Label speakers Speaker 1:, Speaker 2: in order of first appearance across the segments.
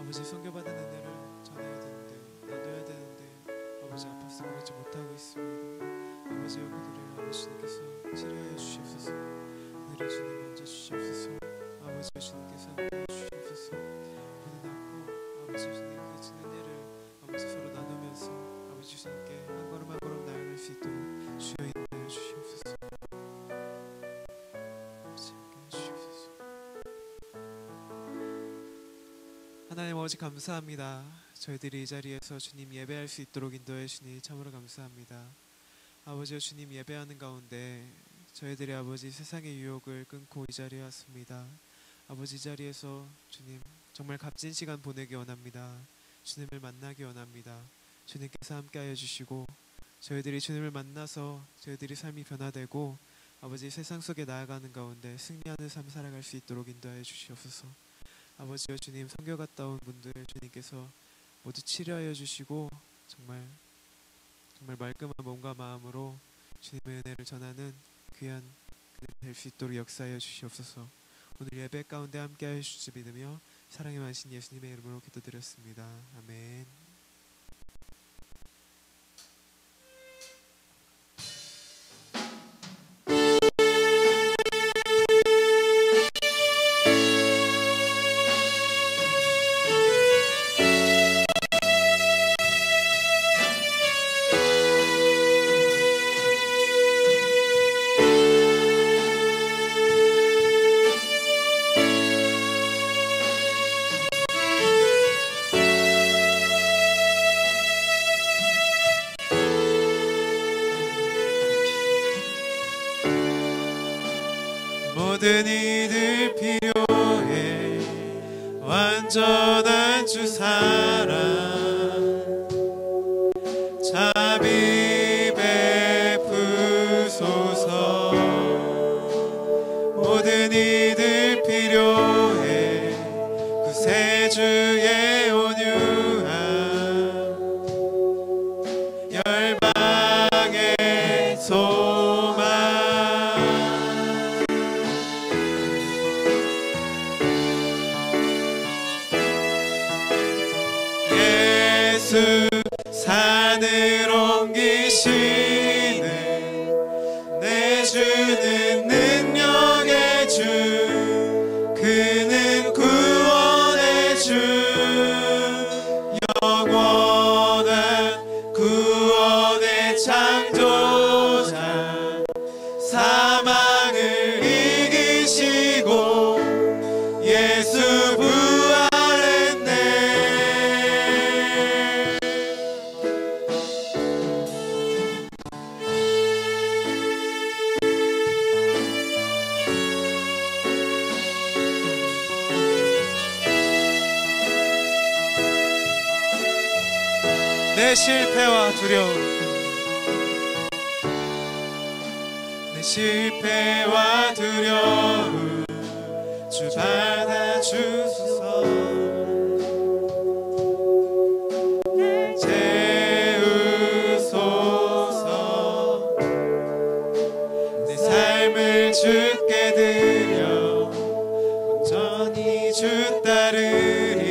Speaker 1: 아버지 선교받은 은혜를 전해야 되는데, 나눠야 되는데 아버지 아파서 그러지 못하고 있습니다. 아버지 그들을 아버지 주님께서 치료해 주시옵소서. 은혜를 주님 먼저 주시옵소서. 아버지 주님께서 함께해 주시옵소서. 그는 낳고 아버지 주님 그 은혜를 아버지 서로 나누면서 아버지 주님께 한 걸음 한 걸음 나아갈 수 있도록 주여 인도해 주시옵소서. 아버지 함께해 주시옵소서. 하나님 아버지 감사합니다. 저희들이 이 자리에서 주님 예배할 수 있도록 인도해 주니 참으로 감사합니다. 아버지 주님 예배하는 가운데 저희들이 아버지 세상의 유혹을 끊고 이 자리에 왔습니다. 아버지 이 자리에서 주님 정말 값진 시간 보내기 원합니다. 주님을 만나기 원합니다. 주님께서 함께하여 주시고 저희들이 주님을 만나서 저희들이 삶이 변화되고 아버지 세상 속에 나아가는 가운데 승리하는 삶 살아갈 수 있도록 인도하여 주시옵소서. 아버지여 주님 선교 갔다 온 분들 주님께서 모두 치료하여 주시고 정말 말끔한 몸과 마음으로 주님의 은혜를 전하는 귀한 그들이 될 수 있도록 역사하여 주시옵소서. 오늘 예배 가운데 함께하여 주시 믿으며 사랑의 많으신 예수님의 이름으로 기도드렸습니다. 아멘. 모든 이들 필요해 완전한 주 사랑 자비 베푸소서. 모든 이들 필요해 구세주의 온유함 열방의 소망 산을 옮기시는 내 주는 능력의 주 그는 구원의 주 영원한 구원의 창조자 사망을 이기시고 예수 내 실패와 두려움 내 실패와 두려움 주 받아주소서. 채우소서. 내 삶을 주께 드려 온전히 주 따르리.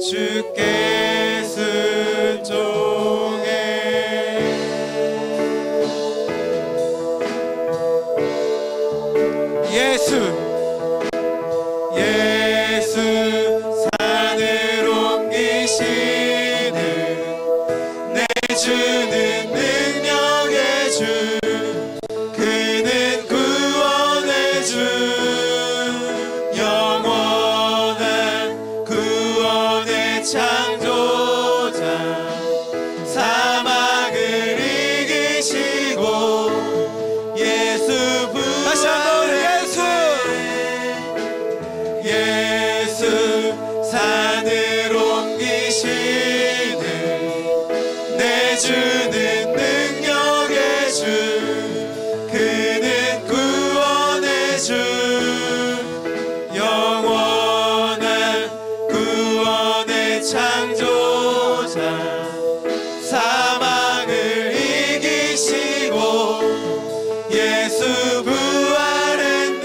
Speaker 1: 주께 순종해 예수 산을 옮기시는 내 주는 능력의 주 그는 구원의 주 영원한 구원의 창조자 사망을 이기시고 예수 다시 한번 예수 산을 옮기시는 내 주는 능력의 주 그는 구원의 주 영원한 구원의 창조자 사망을 이기시고 예수 부활했네.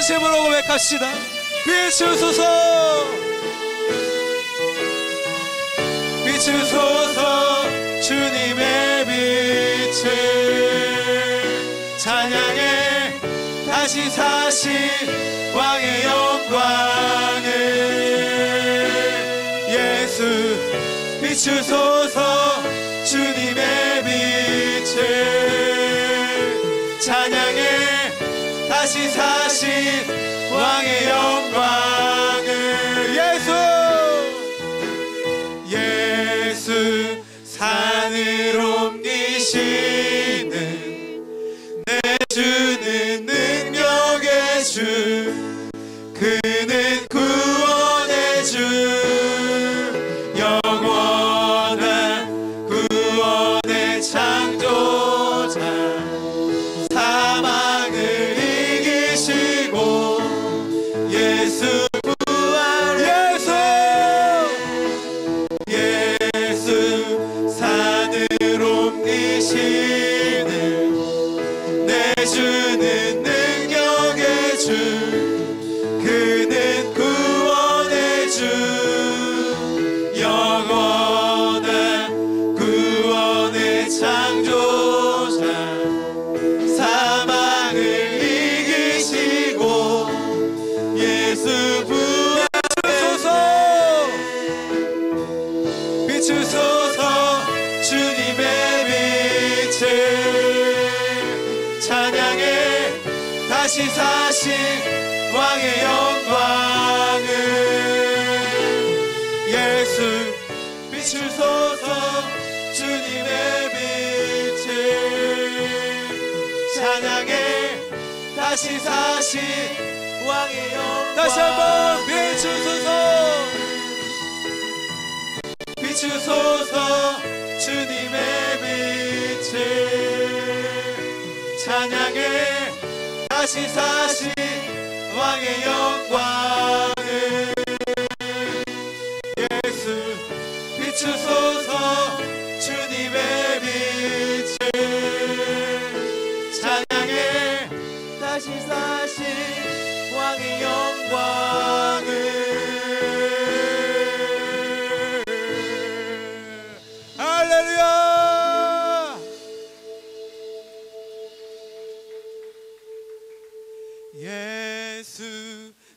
Speaker 1: 진심으로 고백합시다. 비추소서, 비추소서 주님의 빛을, 찬양해 다시 사신 왕의 영광을. 예수 비추소서 주님의 빛을, 찬양해 다시 사신 왕의 영광을. 예수 산을 옮기시는 내 주는 능력의 주, 그는 구원의 주, 영원한 구원의 창조자, 사망을 이기시고 예수 부활. 예수 산을 옮기시는 내 주는 능력의 주, 그는 구원의 주, 영원한 구원의 창조자, 사망을 이기시고 예수 부활하소서. 비추소서 주님의 빛을, 찬양해 다시 사신 왕의 영광을. 예수 비추소서 주님의 빛을, 찬양해 다시 사신 왕의 영광. 다시 한번 비추소서, 비추소서 주님의 빛을, 찬양해 다시 사신 왕의 영광을. 예수 비추소서 주님의 빛을, 찬양해 다시 사신 왕의 영광을. 할렐루야. 예수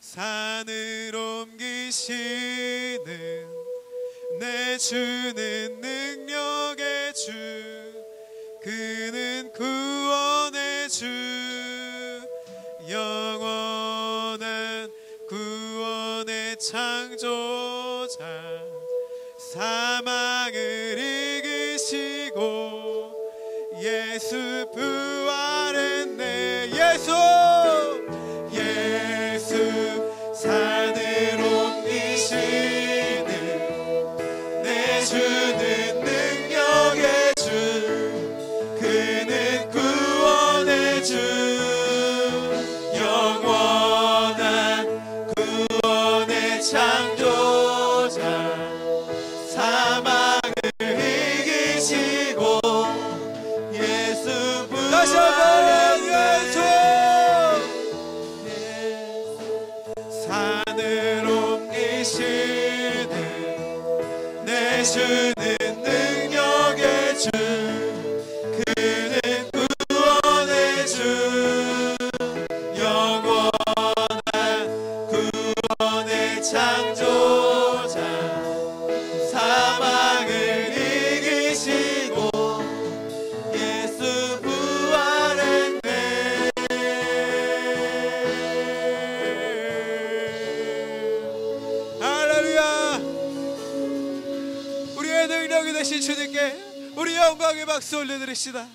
Speaker 1: 산을 옮기시는 내 주는 능력의 주, 그는 구원의 주, 영원한 구원의 창조자, 사망을 이기시고 예수 부활했네. 예수 산을 옮기시는 내 주는 능력의 주, 그는 구원의 주, 영원한 구원의 창조자, 사망을 이기시고 예수 부활했네. 산을 옮기시는 내 주는 능력의 주, 그는 구원의 주, 영원한 구원의 창조자, 사망을 이기시고 예수 부활했네. 할렐루야. 우리의 능력이 되신 주님께 우리 영광의 박수 올려드립시다.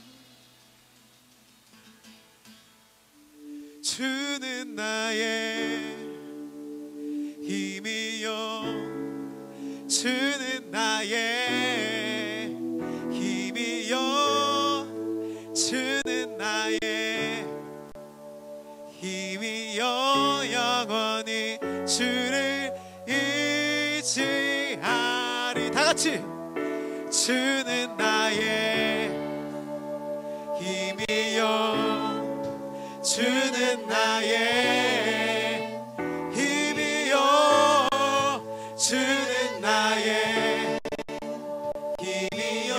Speaker 1: 주는 나의 힘이요, 주는 나의 힘이요, 주는 나의 힘이요, 영원히 주를 의지하리. 다같이 주는 나의 힘이요, 주는 나의 주는 나의 힘이요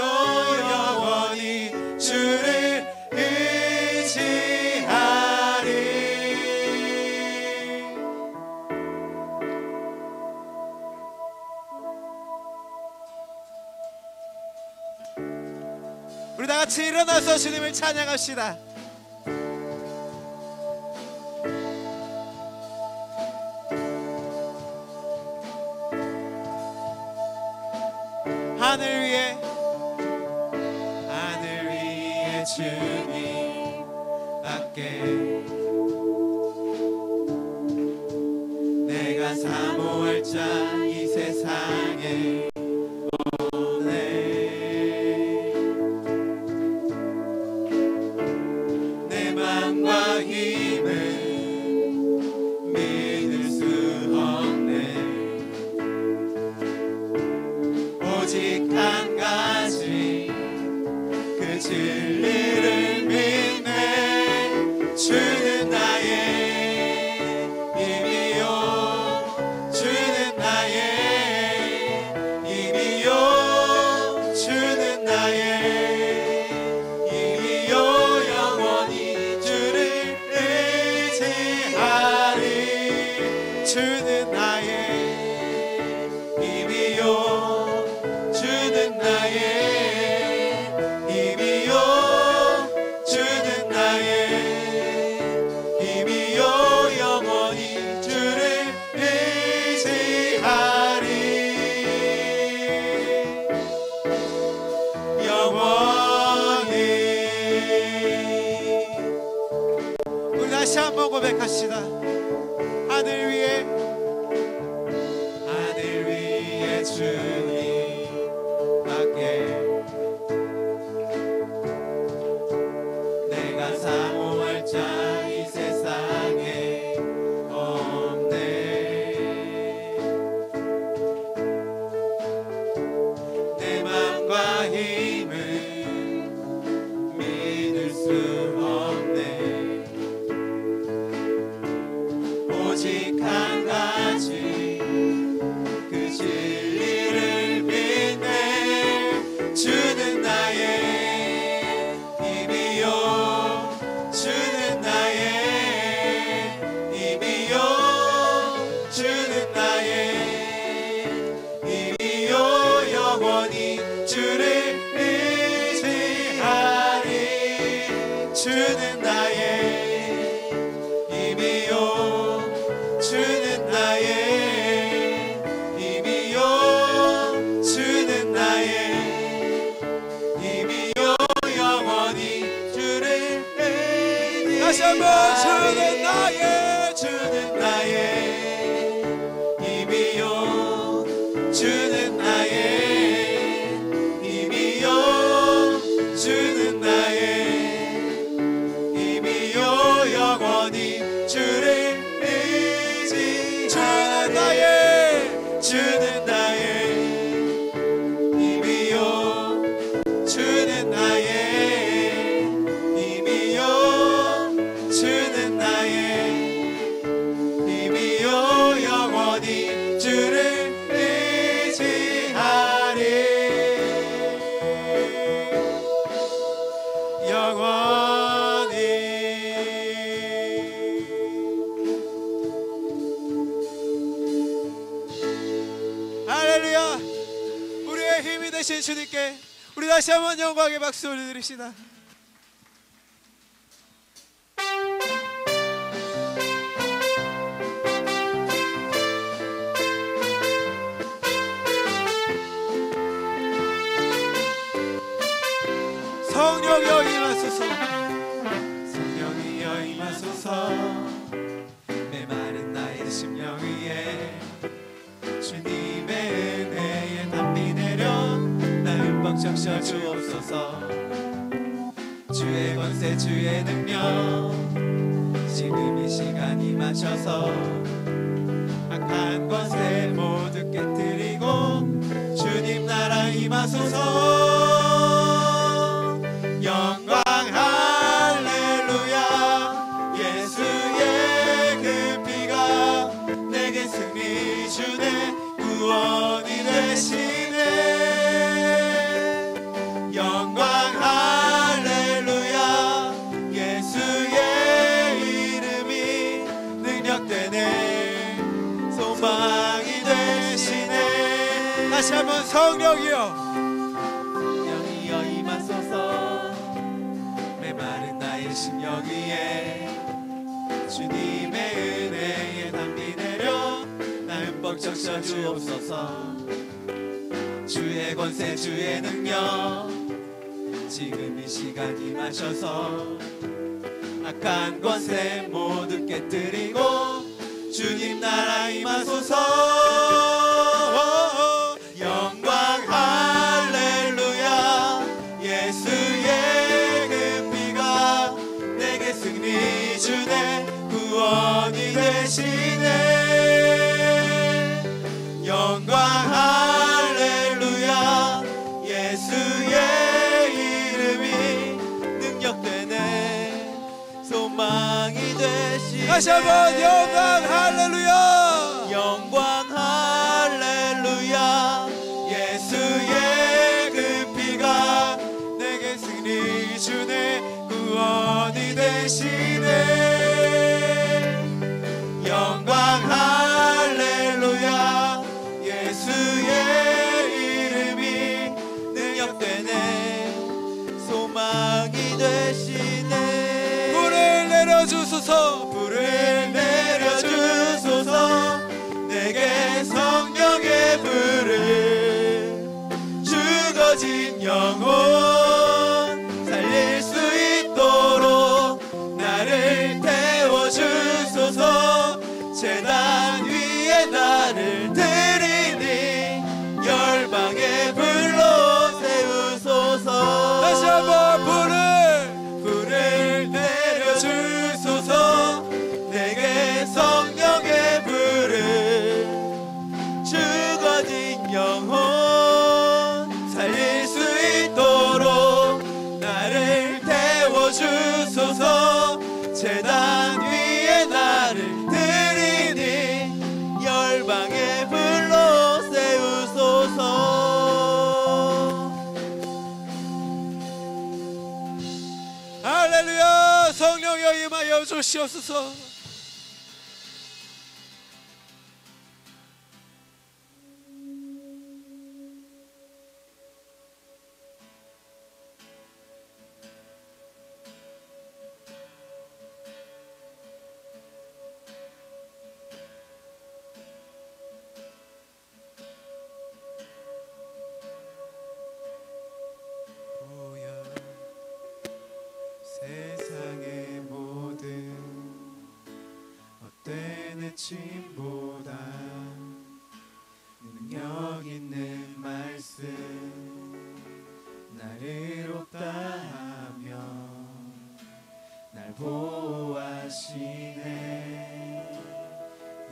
Speaker 1: 영원히 주를 의지하리. 우리 다 같이 일어나서 주님을 찬양합시다. 하늘 위에 주님 밖에 내가 사모할 자 이 세상에 없네. 내 맘과 힘을 믿을 수 없네. 오직 한 가지 그 진리를 믿네. 주는 나의 힘이요 주는 나의 힘이요 주는 나의 힘이요 영원히 주를 의지하리. 주는 나의 힘이요 주는 나의 힘이요 주는 나의 힘이요 영원히 주를 의지하리. 영원히. 우리 다시 한번 고백합시다. 하늘 위에 주님 밖에 내가 사모할 자 이 세상에 없네. 내 맘과 힘을 믿을 수 없네. 오직 한 가지 그 진리를 믿네. 주는 나의 힘이요 주는 나의 힘이요 주는 나의 힘이요 영원히 주를 의지하리. 주는 나의 힘이요 주는 나의 힘이요 주는 나의 힘이요 영원히 주를 의지하리. 다시 한번 주는 나의 힘이요 주는 나의 힘이요 주는 나의 힘이요 영원히 주를 의지하리. 주는 나의 힘이요 주는 나의 힘이요 주는 나의 힘이요 영원히 주를 의지하리. 영원히. 할렐루야. 우리의 힘이 되신 주님께 우리 다시 한번 영광의 박수 올려드립시다. 성령이여 임하소서. 성령이여 임하소서. 메마른 나의 심령 위에 주님의 은혜에 담비 내려 나 흠뻑 적셔 주옵소서. 주의 권세 주의 능력 지금 이 시간이 맞춰서 악한 권세 모두 깨뜨리고 주님 나라 임하소서. 영광 할렐루야. 예수의 그 피가 내게 승리 주네. 구원이 되시네. 영광 할렐루야. 예수의 이름이 능력되네. 소망이 되시네. 다시 한번 성령이여 영이여 임하소서. 메마른 나의 심령 위에 주님의 은혜에 담비 내려 나 흠뻑 적셔 주옵소서. 주의 권세 주의 능력 지금 이 시간 임하셔서 악한 권세 모두 깨뜨리고 주님 나라 임하소서. 영광 할렐루야. 예수의 그 피가 내게 승리 주네. 구원이 되시네. 영광 할렐루야. 예수의 이름이 능력되네. 소망이 되시네. 다시 한번 영광 할렐루야. 영광 할렐루야. 예수의 그 피가 내게 승리 주네. 구원이 되시네. 영광 할렐루야. 예수의 이름이 능력되네. 소망이 되시네. 불을 내려주소서. 불을 내려주소서. 내게 성령의 불을 죽어진 영혼 살릴 수 있도록 나를 태워주소서. 제단 위에 나를 드리니 열방의 불로 세우소서. 다시 한번 불을 내려주소서. 내게 성령의 불을 죽어진 영혼 살릴 수 있도록 나를 태워주소서. 제단 위에 나를 드리니 열방의 불로 세우소서. 할렐루야. 성령여 임하여 주시옵소서. 세상의 모든 헛된 외침보다 능력 있는 말씀 날 의롭다 하며 날 보호하시네.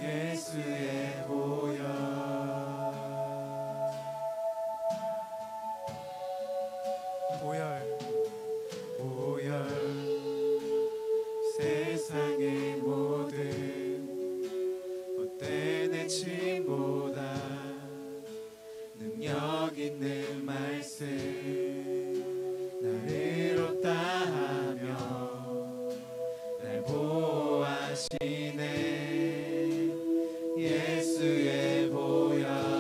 Speaker 1: 예수의 보혈 세상의 모든 헛된 외침보다 능력 있는 말씀 날 의롭다 하며 날 보호하시네. 예수의 보혈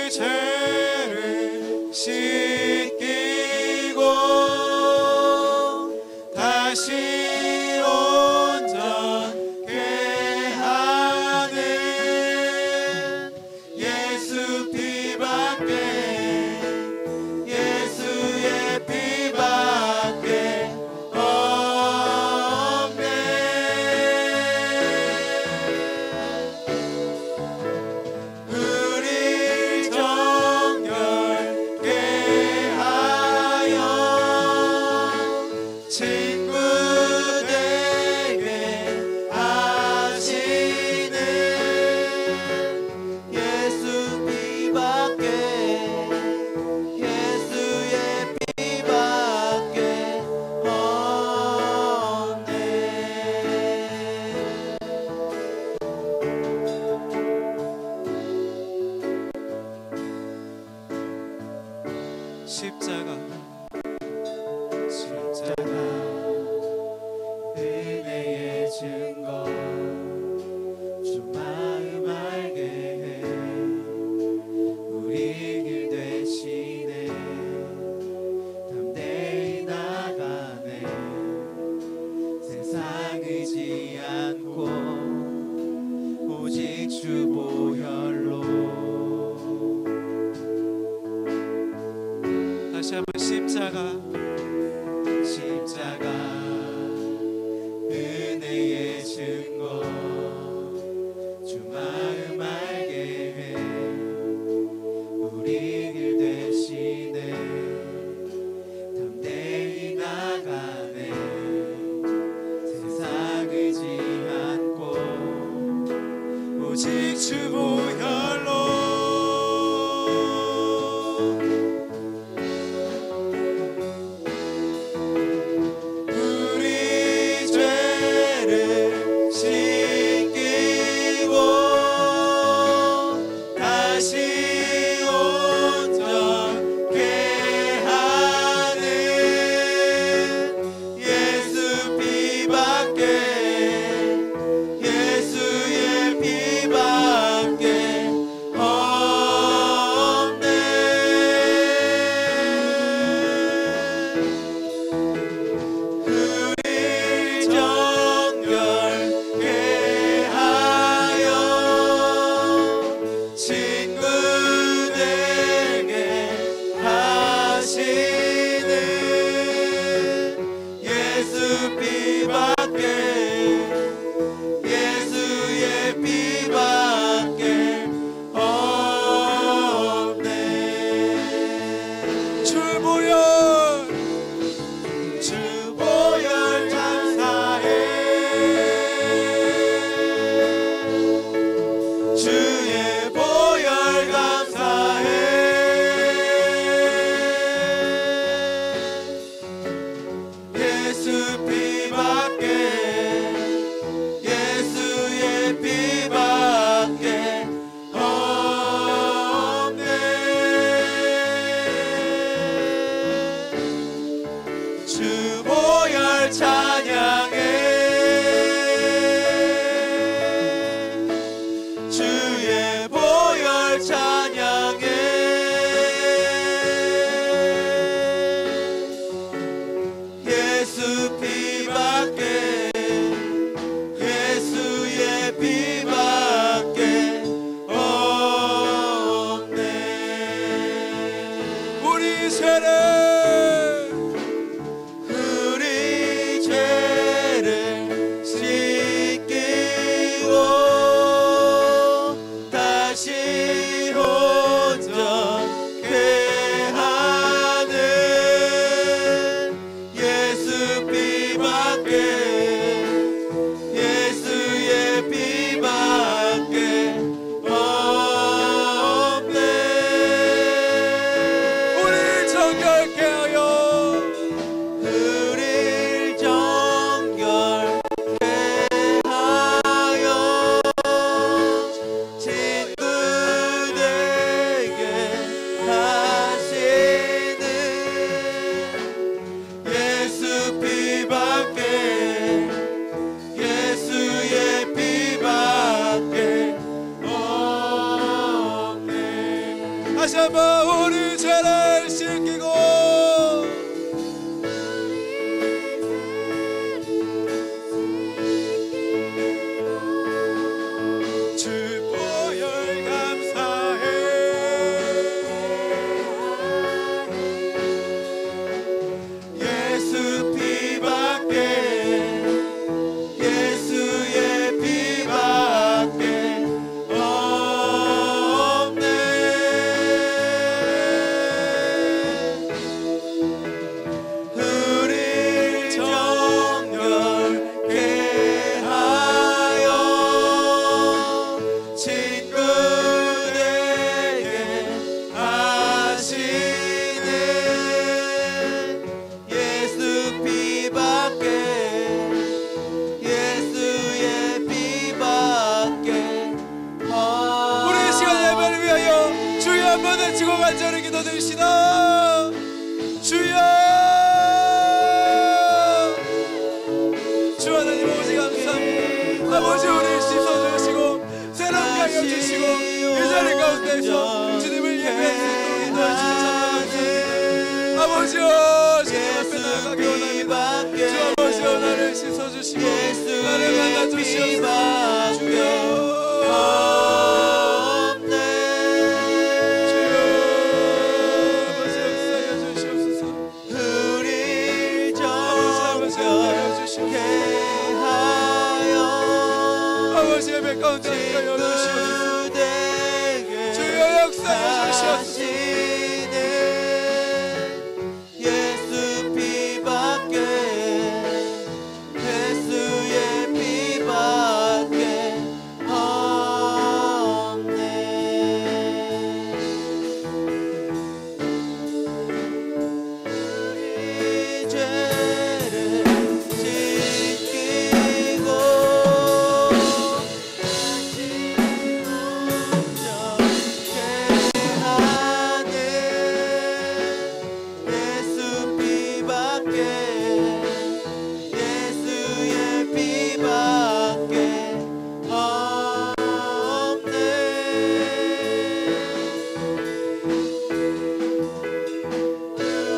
Speaker 1: 죄를 씻기고 다시 온전케 하는 예수 피밖에 예수의 피밖에 없네. 우리 정결케 하여 친구들 찬양해 주의 보혈 찬양해 예수 피밖에 예수의 피밖에 없네 우리 죄를 씻기고 다시 온전케 하는 예수 피밖에 예수의 피밖에 없네 우리를 정결케 하여 우리를 정결케 하여 친구 되게 하시는 예수 피밖에 예수의 피밖에 없네 다시 한번 우리 죄를 씻기고 주 보혈 감사해 예수 피밖에 예수의 피밖에 없네 우리 정결케 하여 친구 되게 하시는 예수 피밖에 예수의 피밖에 우리 이 시간 예배를 위하여 주여 한번 외치고 간절히 기도드립시다 주여 주 하나님 아버지 감사합니다 아버지 우리를 씻어주시고 새로운 강력 주시고 이 자리 가운데서 주님을 예배할 수 있도록 인도하시고 참여합니다 아버지여 주님 앞에 나아가기 원합니다 주 아버지여 나를 씻어주시고 나를 만나주시옵소서 주여 아버지 역사하여 주시옵소서 우리 정결케 하여 아버지 예배 가운데 하여 주시옵소서 주여 역사하여 주시옵소서 예수 피밖에 예수의 피밖에 없네 우리 죄를 씻기고 다시 온전케 하는 예수 피밖에 예수의 피밖에 없네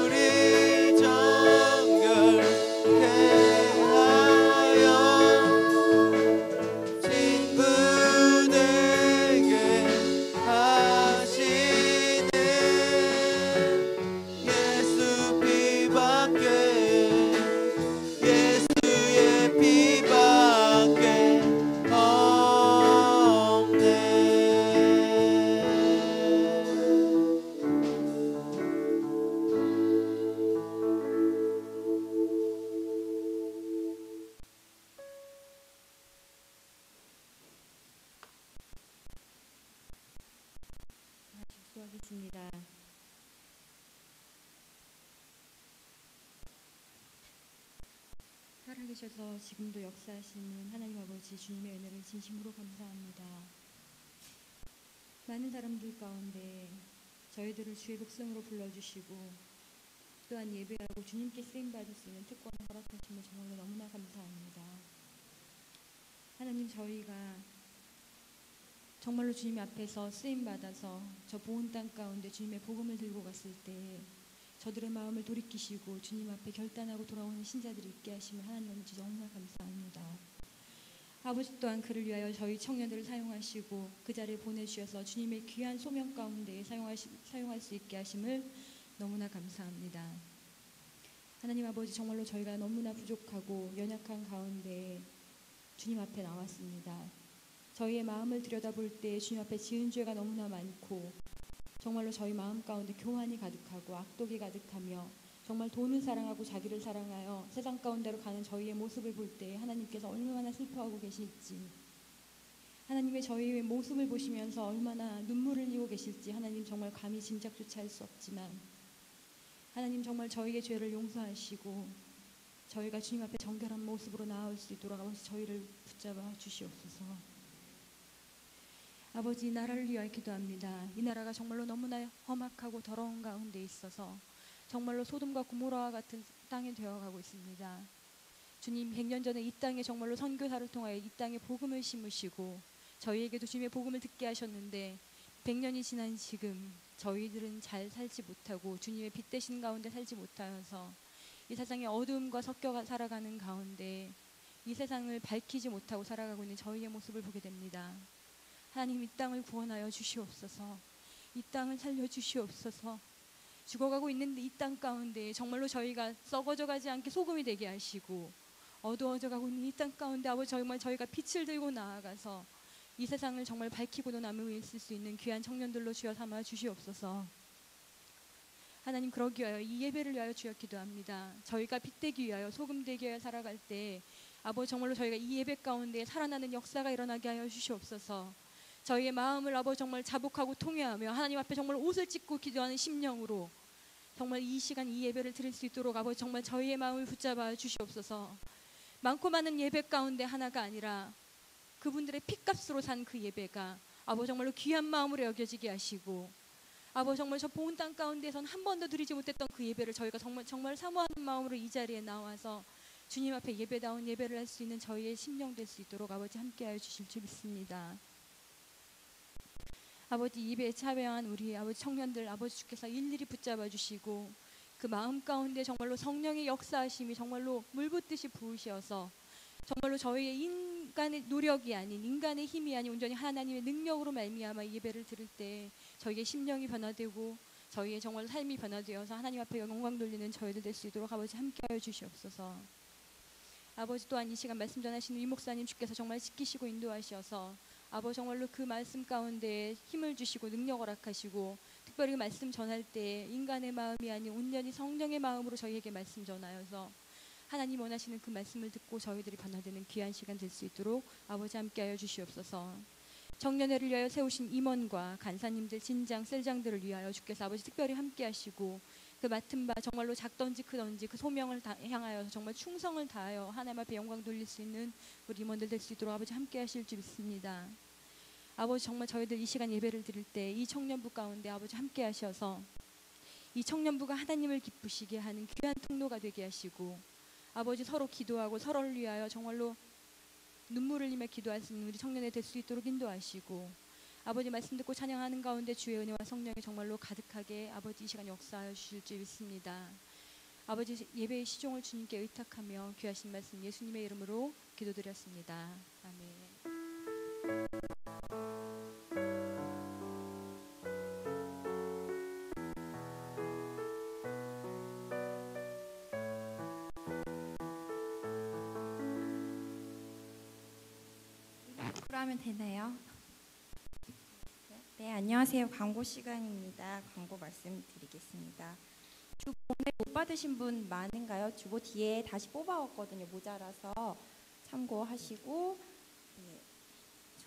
Speaker 1: 우리 정결케 하여 친구 되게 하시는 예수 피밖에 예수의 피밖에 없네
Speaker 2: 축도하겠습니다. 살아계셔서 지금도 역사하시는 하나님 아버지 주님의 은혜를 진심으로 감사합니다. 많은 사람들 가운데 저희들을 주의 백성으로 불러주시고 또한 예배하고 주님께 쓰임 받을 수 있는 특권을 허락하심을 정말로 너무나 감사합니다. 하나님, 저희가 정말로 주님 앞에서 쓰임 받아서 저 보온 땅 가운데 주님의 복음을 들고 갔을 때 저들의 마음을 돌이키시고 주님 앞에 결단하고 돌아오는 신자들이 있게 하시면 하나님 아버지 너무나 감사합니다. 아버지 또한 그를 위하여 저희 청년들을 사용하시고 그 자리에 보내주셔서 주님의 귀한 소명 가운데 사용할 수 있게 하심을 너무나 감사합니다. 하나님 아버지, 정말로 저희가 너무나 부족하고 연약한 가운데 주님 앞에 나왔습니다. 저희의 마음을 들여다볼 때 주님 앞에 지은 죄가 너무나 많고 정말로 저희 마음 가운데 교만이 가득하고 악독이 가득하며 정말 돈을 사랑하고 자기를 사랑하여 세상 가운데로 가는 저희의 모습을 볼 때 하나님께서 얼마나 슬퍼하고 계실지, 하나님의 저희의 모습을 보시면서 얼마나 눈물을 흘리고 계실지 하나님 정말 감히 짐작조차 할 수 없지만, 하나님 정말 저희의 죄를 용서하시고 저희가 주님 앞에 정결한 모습으로 나아올 수 있도록 아버지 저희를 붙잡아 주시옵소서. 아버지, 이 나라를 위하여 기도합니다. 이 나라가 정말로 너무나 험악하고 더러운 가운데 있어서 정말로 소돔과 고모라와 같은 땅이 되어가고 있습니다. 주님, 100년 전에 이 땅에 정말로 선교사를 통하여 이 땅에 복음을 심으시고 저희에게도 주님의 복음을 듣게 하셨는데 100년이 지난 지금 저희들은 잘 살지 못하고 주님의 빛 대신 가운데 살지 못하여서 이 세상의 어두움과 섞여 살아가는 가운데 이 세상을 밝히지 못하고 살아가고 있는 저희의 모습을 보게 됩니다. 하나님, 이 땅을 구원하여 주시옵소서. 이 땅을 살려주시옵소서. 죽어가고 있는데 이 땅 가운데 정말로 저희가 썩어져 가지 않게 소금이 되게 하시고 어두워져 가고 있는 이 땅 가운데 아버지 정말 저희가 빛을 들고 나아가서 이 세상을 정말 밝히고도 남을 위해 쓸 수 있는 귀한 청년들로 주여 삼아 주시옵소서. 하나님, 그러기 위하여 이 예배를 위하여 주여 기도합니다. 저희가 빛되기 위하여 소금 되기 위하여 살아갈 때 아버지 정말로 저희가 이 예배 가운데 살아나는 역사가 일어나게 하여 주시옵소서. 저희의 마음을 아버지 정말 자복하고 통회하며 하나님 앞에 정말 옷을 찢고 기도하는 심령으로 정말 이 시간 이 예배를 드릴 수 있도록 아버지 정말 저희의 마음을 붙잡아 주시옵소서. 많고 많은 예배 가운데 하나가 아니라 그분들의 핏값으로 산 그 예배가 아버지 정말로 귀한 마음으로 여겨지게 하시고 아버지 정말 저 보온 땅 가운데선 한 번도 드리지 못했던 그 예배를 저희가 정말 사모하는 마음으로 이 자리에 나와서 주님 앞에 예배다운 예배를 할 수 있는 저희의 심령 될 수 있도록 아버지 함께하여 주실 줄 믿습니다. 아버지, 예배에 참여한 우리 아버지 청년들 아버지 주께서 일일이 붙잡아 주시고 그 마음 가운데 정말로 성령의 역사하심이 정말로 물붓듯이 부으셔서 정말로 저희의 인간의 노력이 아닌 인간의 힘이 아닌 온전히 하나님의 능력으로 말미암아 예배를 드릴 때 저희의 심령이 변화되고 저희의 정말 삶이 변화되어서 하나님 앞에 영광 돌리는 저희들 될 수 있도록 아버지 함께하여 주시옵소서. 아버지, 또한 이 시간 말씀 전하시는 이 목사님 주께서 정말 지키시고 인도하셔서 아버지 정말로 그 말씀 가운데 힘을 주시고 능력을 허락하시고 특별히 그 말씀 전할 때 인간의 마음이 아닌 온전히 성령의 마음으로 저희에게 말씀 전하여서 하나님 원하시는 그 말씀을 듣고 저희들이 변화되는 귀한 시간 될 수 있도록 아버지 함께하여 주시옵소서. 청년회를 위하여 세우신 임원과 간사님들, 진장, 셀장들을 위하여 주께서 아버지 특별히 함께하시고 그 맡은 바 정말로 작던지 크던지 그 소명을 향하여서 정말 충성을 다하여 하나님 앞에 영광 돌릴 수 있는 우리 임원들 될 수 있도록 아버지 함께하실 줄 믿습니다. 아버지 정말 저희들 이 시간 예배를 드릴 때 이 청년부 가운데 아버지 함께하셔서 이 청년부가 하나님을 기쁘시게 하는 귀한 통로가 되게 하시고 아버지 서로 기도하고 서로를 위하여 정말로 눈물을 흘리며 기도할 수 있는 우리 청년이 될 수 있도록 인도하시고 아버지 말씀 듣고 찬양하는 가운데 주의 은혜와 성령이 정말로 가득하게 아버지 이 시간 역사하여 주실 줄 믿습니다. 아버지 예배의 시종을 주님께 의탁하며 귀하신 말씀 예수님의 이름으로 기도드렸습니다. 아멘.
Speaker 3: 하면 되나요? 네, 안녕하세요. 광고 시간입니다. 광고 말씀드리겠습니다. 주보 오늘 못 받으신 분 많은가요? 주보 뒤에 다시 뽑아왔거든요. 모자라서 참고하시고 네,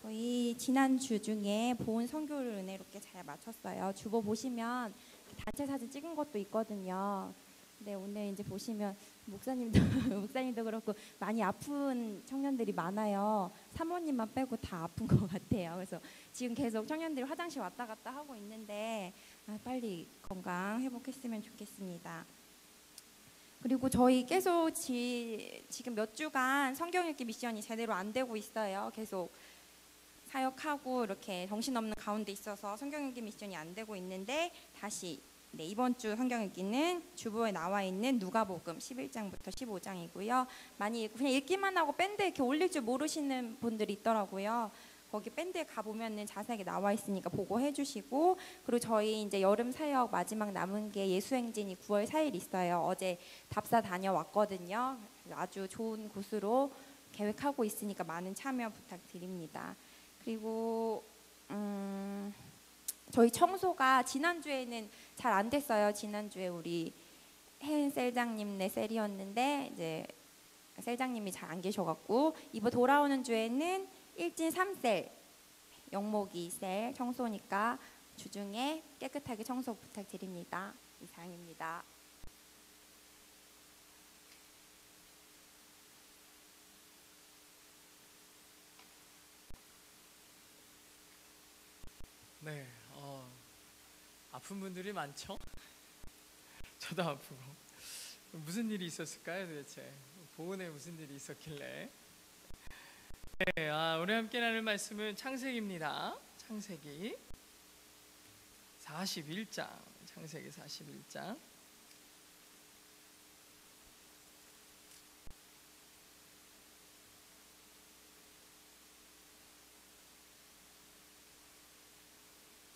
Speaker 3: 저희 지난주 중에 보온 선교를 은혜롭게 잘 마쳤어요. 주보 보시면 단체 사진 찍은 것도 있거든요. 네, 오늘 이제 보시면 목사님도 그렇고 많이 아픈 청년들이 많아요. 사모님만 빼고 다 아픈 것 같아요. 그래서 지금 계속 청년들이 화장실 왔다 갔다 하고 있는데 빨리 건강 회복했으면 좋겠습니다. 그리고 저희 계속 지금 몇 주간 성경 읽기 미션이 제대로 안 되고 있어요. 계속 사역하고 이렇게 정신없는 가운데 있어서 성경 읽기 미션이 안 되고 있는데 다시 이번 주 성경 읽기는 주보에 나와 있는 누가복음 11장부터 15장이고요. 많이 그냥 읽기만 하고 밴드에 이렇게 올릴 줄 모르시는 분들이 있더라고요. 거기 밴드에 가보면은 자세하게 나와 있으니까 보고 해주시고, 그리고 저희 이제 여름 사역 마지막 남은 게 예수행진이 9월 4일 있어요. 어제 답사 다녀왔거든요. 아주 좋은 곳으로 계획하고 있으니까 많은 참여 부탁드립니다. 그리고 저희 청소가 지난주에는 잘 안 됐어요. 지난주에 우리 혜은 셀장님네 셀이었는데 이제 셀장님이 잘 안 계셔갖고 이번 돌아오는 주에는 일진 3셀 영목이 셀 청소니까 주중에 깨끗하게 청소 부탁드립니다. 이상입니다.
Speaker 4: 네, 아픈 분들이 많죠? 저도 아프고. 무슨 일이 있었을까요, 도대체? 보은에 무슨 일이 있었길래? 네, 오늘 함께 나눌 말씀은 창세기입니다. 창세기 41장. 창세기 41장.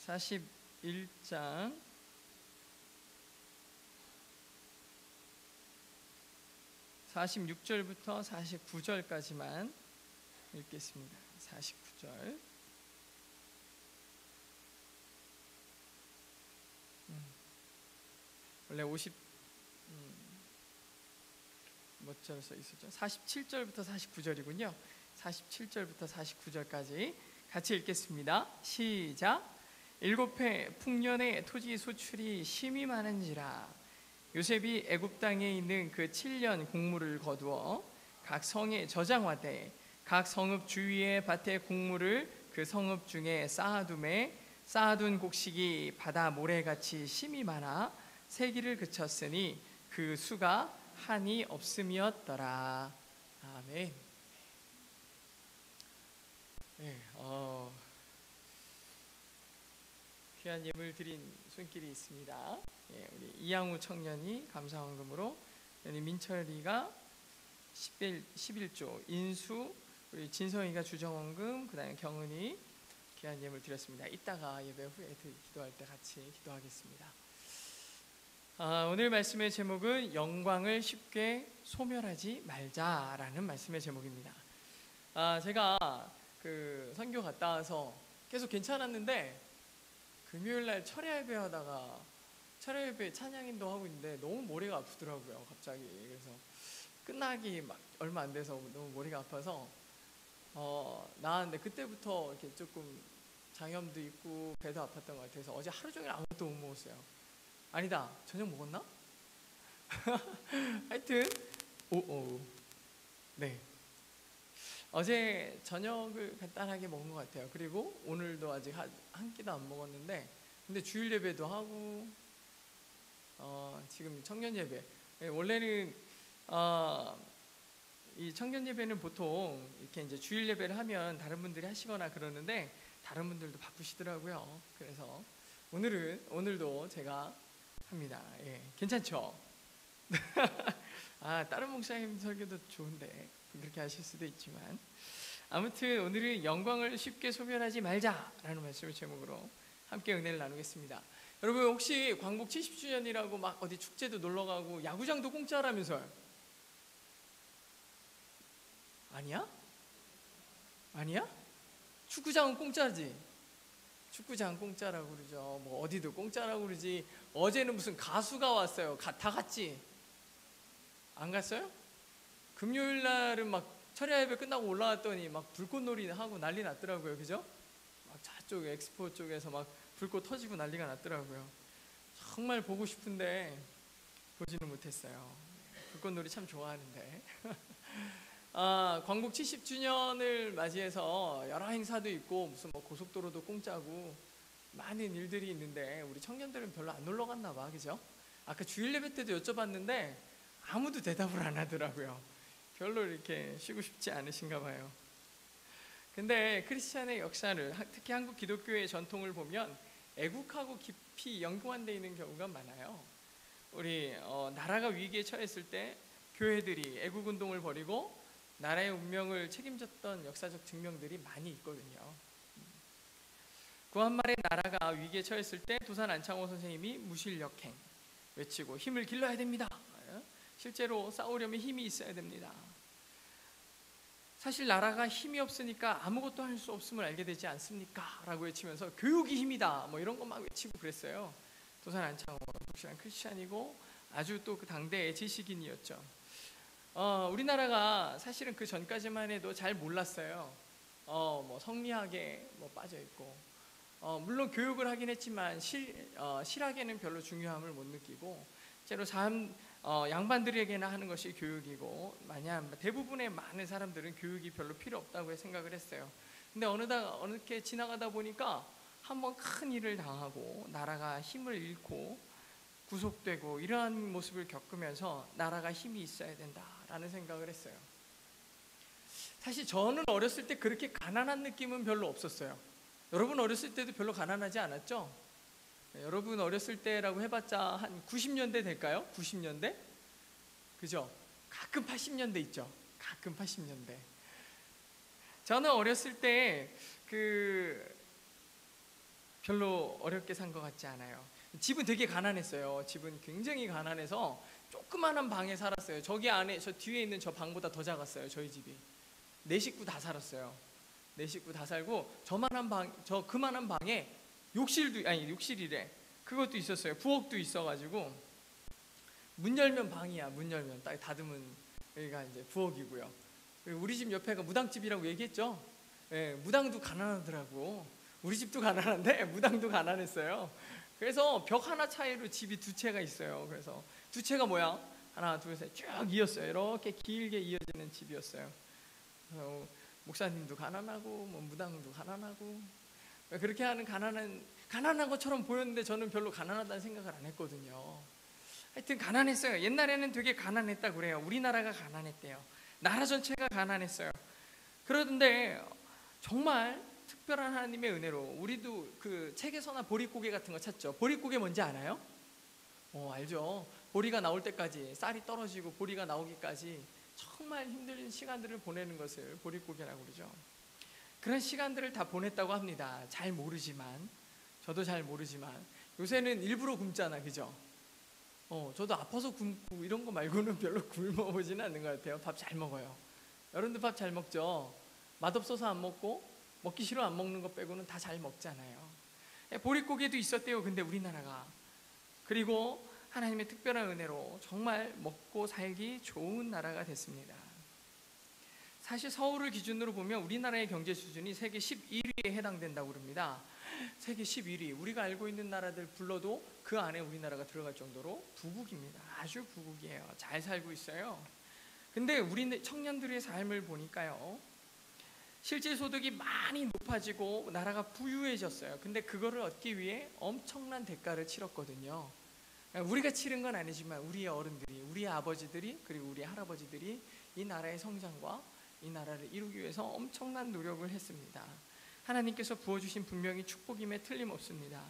Speaker 4: (41장) 46절부터 49절까지만 읽겠습니다. 49절. 원래 50 몇 절 써 있었죠? 47절부터 49절이군요. 47절부터 49절까지 같이 읽겠습니다. 시작. 7해 풍년의 토지 소출이 심히 많은지라 요셉이 애굽 땅에 있는 그 7년 곡물을 거두어 각 성에 저장하되 각 성읍 주위의 밭의 곡물을 그 성읍 중에 쌓아둠에 쌓아둔 곡식이 바다 모래같이 심히 많아 세기를 그쳤으니 그 수가 한이 없음이었더라. 아멘. 네, 귀한 예물 드린 손길이 있습니다. 예, 우리 이양우 청년이 감사헌금으로, 우리 민철이가 11조, 인수, 우리 진성이가 주정헌금, 그다음에 경은이 귀한 예물 드렸습니다. 이따가 예배 후에 기도할 때 같이 기도하겠습니다. 오늘 말씀의 제목은 영광을 쉽게 소멸하지 말자라는 말씀의 제목입니다. 제가 그 선교 갔다 와서 계속 괜찮았는데 금요일날 철야 예배 하다가 철야 예배 찬양인도 하고 있는데 너무 머리가 아프더라고요. 갑자기. 그래서 끝나기 막 얼마 안 돼서 너무 머리가 아파서 나왔는데 그때부터 이렇게 조금 장염도 있고 배도 아팠던 것 같아서 어제 하루 종일 아무것도 못 먹었어요. 아니다, 저녁 먹었나? 하여튼 네, 어제 저녁을 간단하게 먹은 것 같아요. 그리고 오늘도 아직 한 끼도 안 먹었는데, 근데 주일 예배도 하고 지금 청년 예배, 원래는 이 청년 예배는 보통 이렇게 이제 주일 예배를 하면 다른 분들이 하시거나 그러는데 다른 분들도 바쁘시더라고요. 그래서 오늘도 제가 합니다. 예, 괜찮죠? 다른 목사님 설교도 좋은데 그렇게 하실 수도 있지만, 아무튼 오늘은 영광을 쉽게 소멸하지 말자라는 말씀을 제목으로 함께 은혜를 나누겠습니다. 여러분 혹시 광복 70주년이라고 막 어디 축제도 놀러가고 야구장도 공짜라면서요? 아니야? 축구장은 공짜지. 축구장 공짜라고 그러죠. 뭐 어디도 공짜라고 그러지. 어제는 무슨 가수가 왔어요. 다 갔지? 안 갔어요? 금요일 날은 막 철야 예배 끝나고 올라왔더니 막 불꽃놀이 하고 난리 났더라고요. 그죠? 막 저쪽 엑스포 쪽에서 막 불꽃 터지고 난리가 났더라고요. 정말 보고 싶은데 보지는 못했어요. 불꽃놀이 참 좋아하는데. 광복 70주년을 맞이해서 여러 행사도 있고 무슨 뭐 고속도로도 공짜고 많은 일들이 있는데 우리 청년들은 별로 안 놀러 갔나 봐. 그죠? 아까 주일 예배 때도 여쭤봤는데 아무도 대답을 안 하더라고요. 별로 이렇게 쉬고 싶지 않으신가 봐요. 근데 크리스찬의 역사를, 특히 한국 기독교의 전통을 보면 애국하고 깊이 연관되어 있는 경우가 많아요. 우리 나라가 위기에 처했을 때 교회들이 애국운동을 벌이고 나라의 운명을 책임졌던 역사적 증명들이 많이 있거든요. 구한말의 나라가 위기에 처했을 때 도산 안창호 선생님이 무실력행 외치고 힘을 길러야 됩니다. 실제로 싸우려면 힘이 있어야 됩니다. 사실 나라가 힘이 없으니까 아무것도 할 수 없음을 알게 되지 않습니까? 라고 외치면서 교육이 힘이다 뭐 이런 거 막 외치고 그랬어요. 도산 안창호 독실한 크리스찬이고 아주 또 그 당대의 지식인이었죠. 우리나라가 사실은 그 전까지만 해도 잘 몰랐어요. 뭐 성리학에 뭐 빠져 있고, 물론 교육을 하긴 했지만 실학에는 별로 중요함을 못 느끼고, 실제로 양반들에게나 하는 것이 교육이고, 대부분의 많은 사람들은 교육이 별로 필요 없다고 생각을 했어요. 근데 어느게 지나가다 보니까 한번 큰 일을 당하고 나라가 힘을 잃고 구속되고 이러한 모습을 겪으면서 나라가 힘이 있어야 된다라는 생각을 했어요. 사실 저는 어렸을 때 그렇게 가난한 느낌은 별로 없었어요. 여러분 어렸을 때도 별로 가난하지 않았죠? 여러분 어렸을 때라고 해봤자 한 90년대 될까요? 90년대? 그죠? 가끔 80년대 있죠? 가끔 80년대. 저는 어렸을 때 별로 어렵게 산 것 같지 않아요. 집은 되게 가난했어요. 집은 굉장히 가난해서 조그마한 방에 살았어요. 저기 안에, 저 뒤에 있는 저 방보다 더 작았어요. 저희 집이. 4식구 다 살았어요. 4식구 다 살고 그만한 방에 욕실이래. 그것도 있었어요. 부엌도 있어가지고 문 열면 방이야. 문 열면 딱 닫으면 여기가 이제 부엌이고요. 그리고 우리 집 옆에가 무당집이라고 얘기했죠. 예, 무당도 가난하더라고. 우리 집도 가난한데 무당도 가난했어요. 그래서 벽 하나 차이로 집이 2채가 있어요. 그래서 2채가 뭐야? 하나, 둘, 셋 쭉 이었어요. 이렇게 길게 이어지는 집이었어요. 목사님도 가난하고 뭐 무당도 가난하고 그렇게 하는 가난한 것처럼 보였는데 저는 별로 가난하다는 생각을 안 했거든요. 하여튼 가난했어요. 옛날에는 되게 가난했다고 그래요. 우리나라가 가난했대요. 나라 전체가 가난했어요. 그런데 정말 특별한 하나님의 은혜로 우리도 그 책에서나 보릿고개 같은 거 찾죠. 보릿고개 뭔지 알아요? 알죠. 보리가 나올 때까지, 쌀이 떨어지고 보리가 나오기까지 정말 힘든 시간들을 보내는 것을 보릿고개라고 그러죠. 그런 시간들을 다 보냈다고 합니다. 잘 모르지만, 저도 잘 모르지만 요새는 일부러 굶잖아, 그죠? 저도 아파서 굶고 이런 거 말고는 별로 굶어보지는 않는 것 같아요. 밥 잘 먹어요. 여러분들 밥 잘 먹죠? 맛없어서 안 먹고 먹기 싫어 안 먹는 거 빼고는 다 잘 먹잖아요. 보릿고개도 있었대요. 근데 우리나라가. 그리고 하나님의 특별한 은혜로 정말 먹고 살기 좋은 나라가 됐습니다. 사실 서울을 기준으로 보면 우리나라의 경제 수준이 세계 11위에 해당된다고 그럽니다. 세계 11위. 우리가 알고 있는 나라들 불러도 그 안에 우리나라가 들어갈 정도로 부국입니다. 아주 부국이에요. 잘 살고 있어요. 근데 우리 청년들의 삶을 보니까요, 실질 소득이 많이 높아지고 나라가 부유해졌어요. 근데 그거를 얻기 위해 엄청난 대가를 치렀거든요. 우리가 치른 건 아니지만 우리의 어른들이, 우리의 아버지들이, 그리고 우리의 할아버지들이 이 나라의 성장과 이 나라를 이루기 위해서 엄청난 노력을 했습니다. 하나님께서 부어주신 분명히 축복임에 틀림없습니다.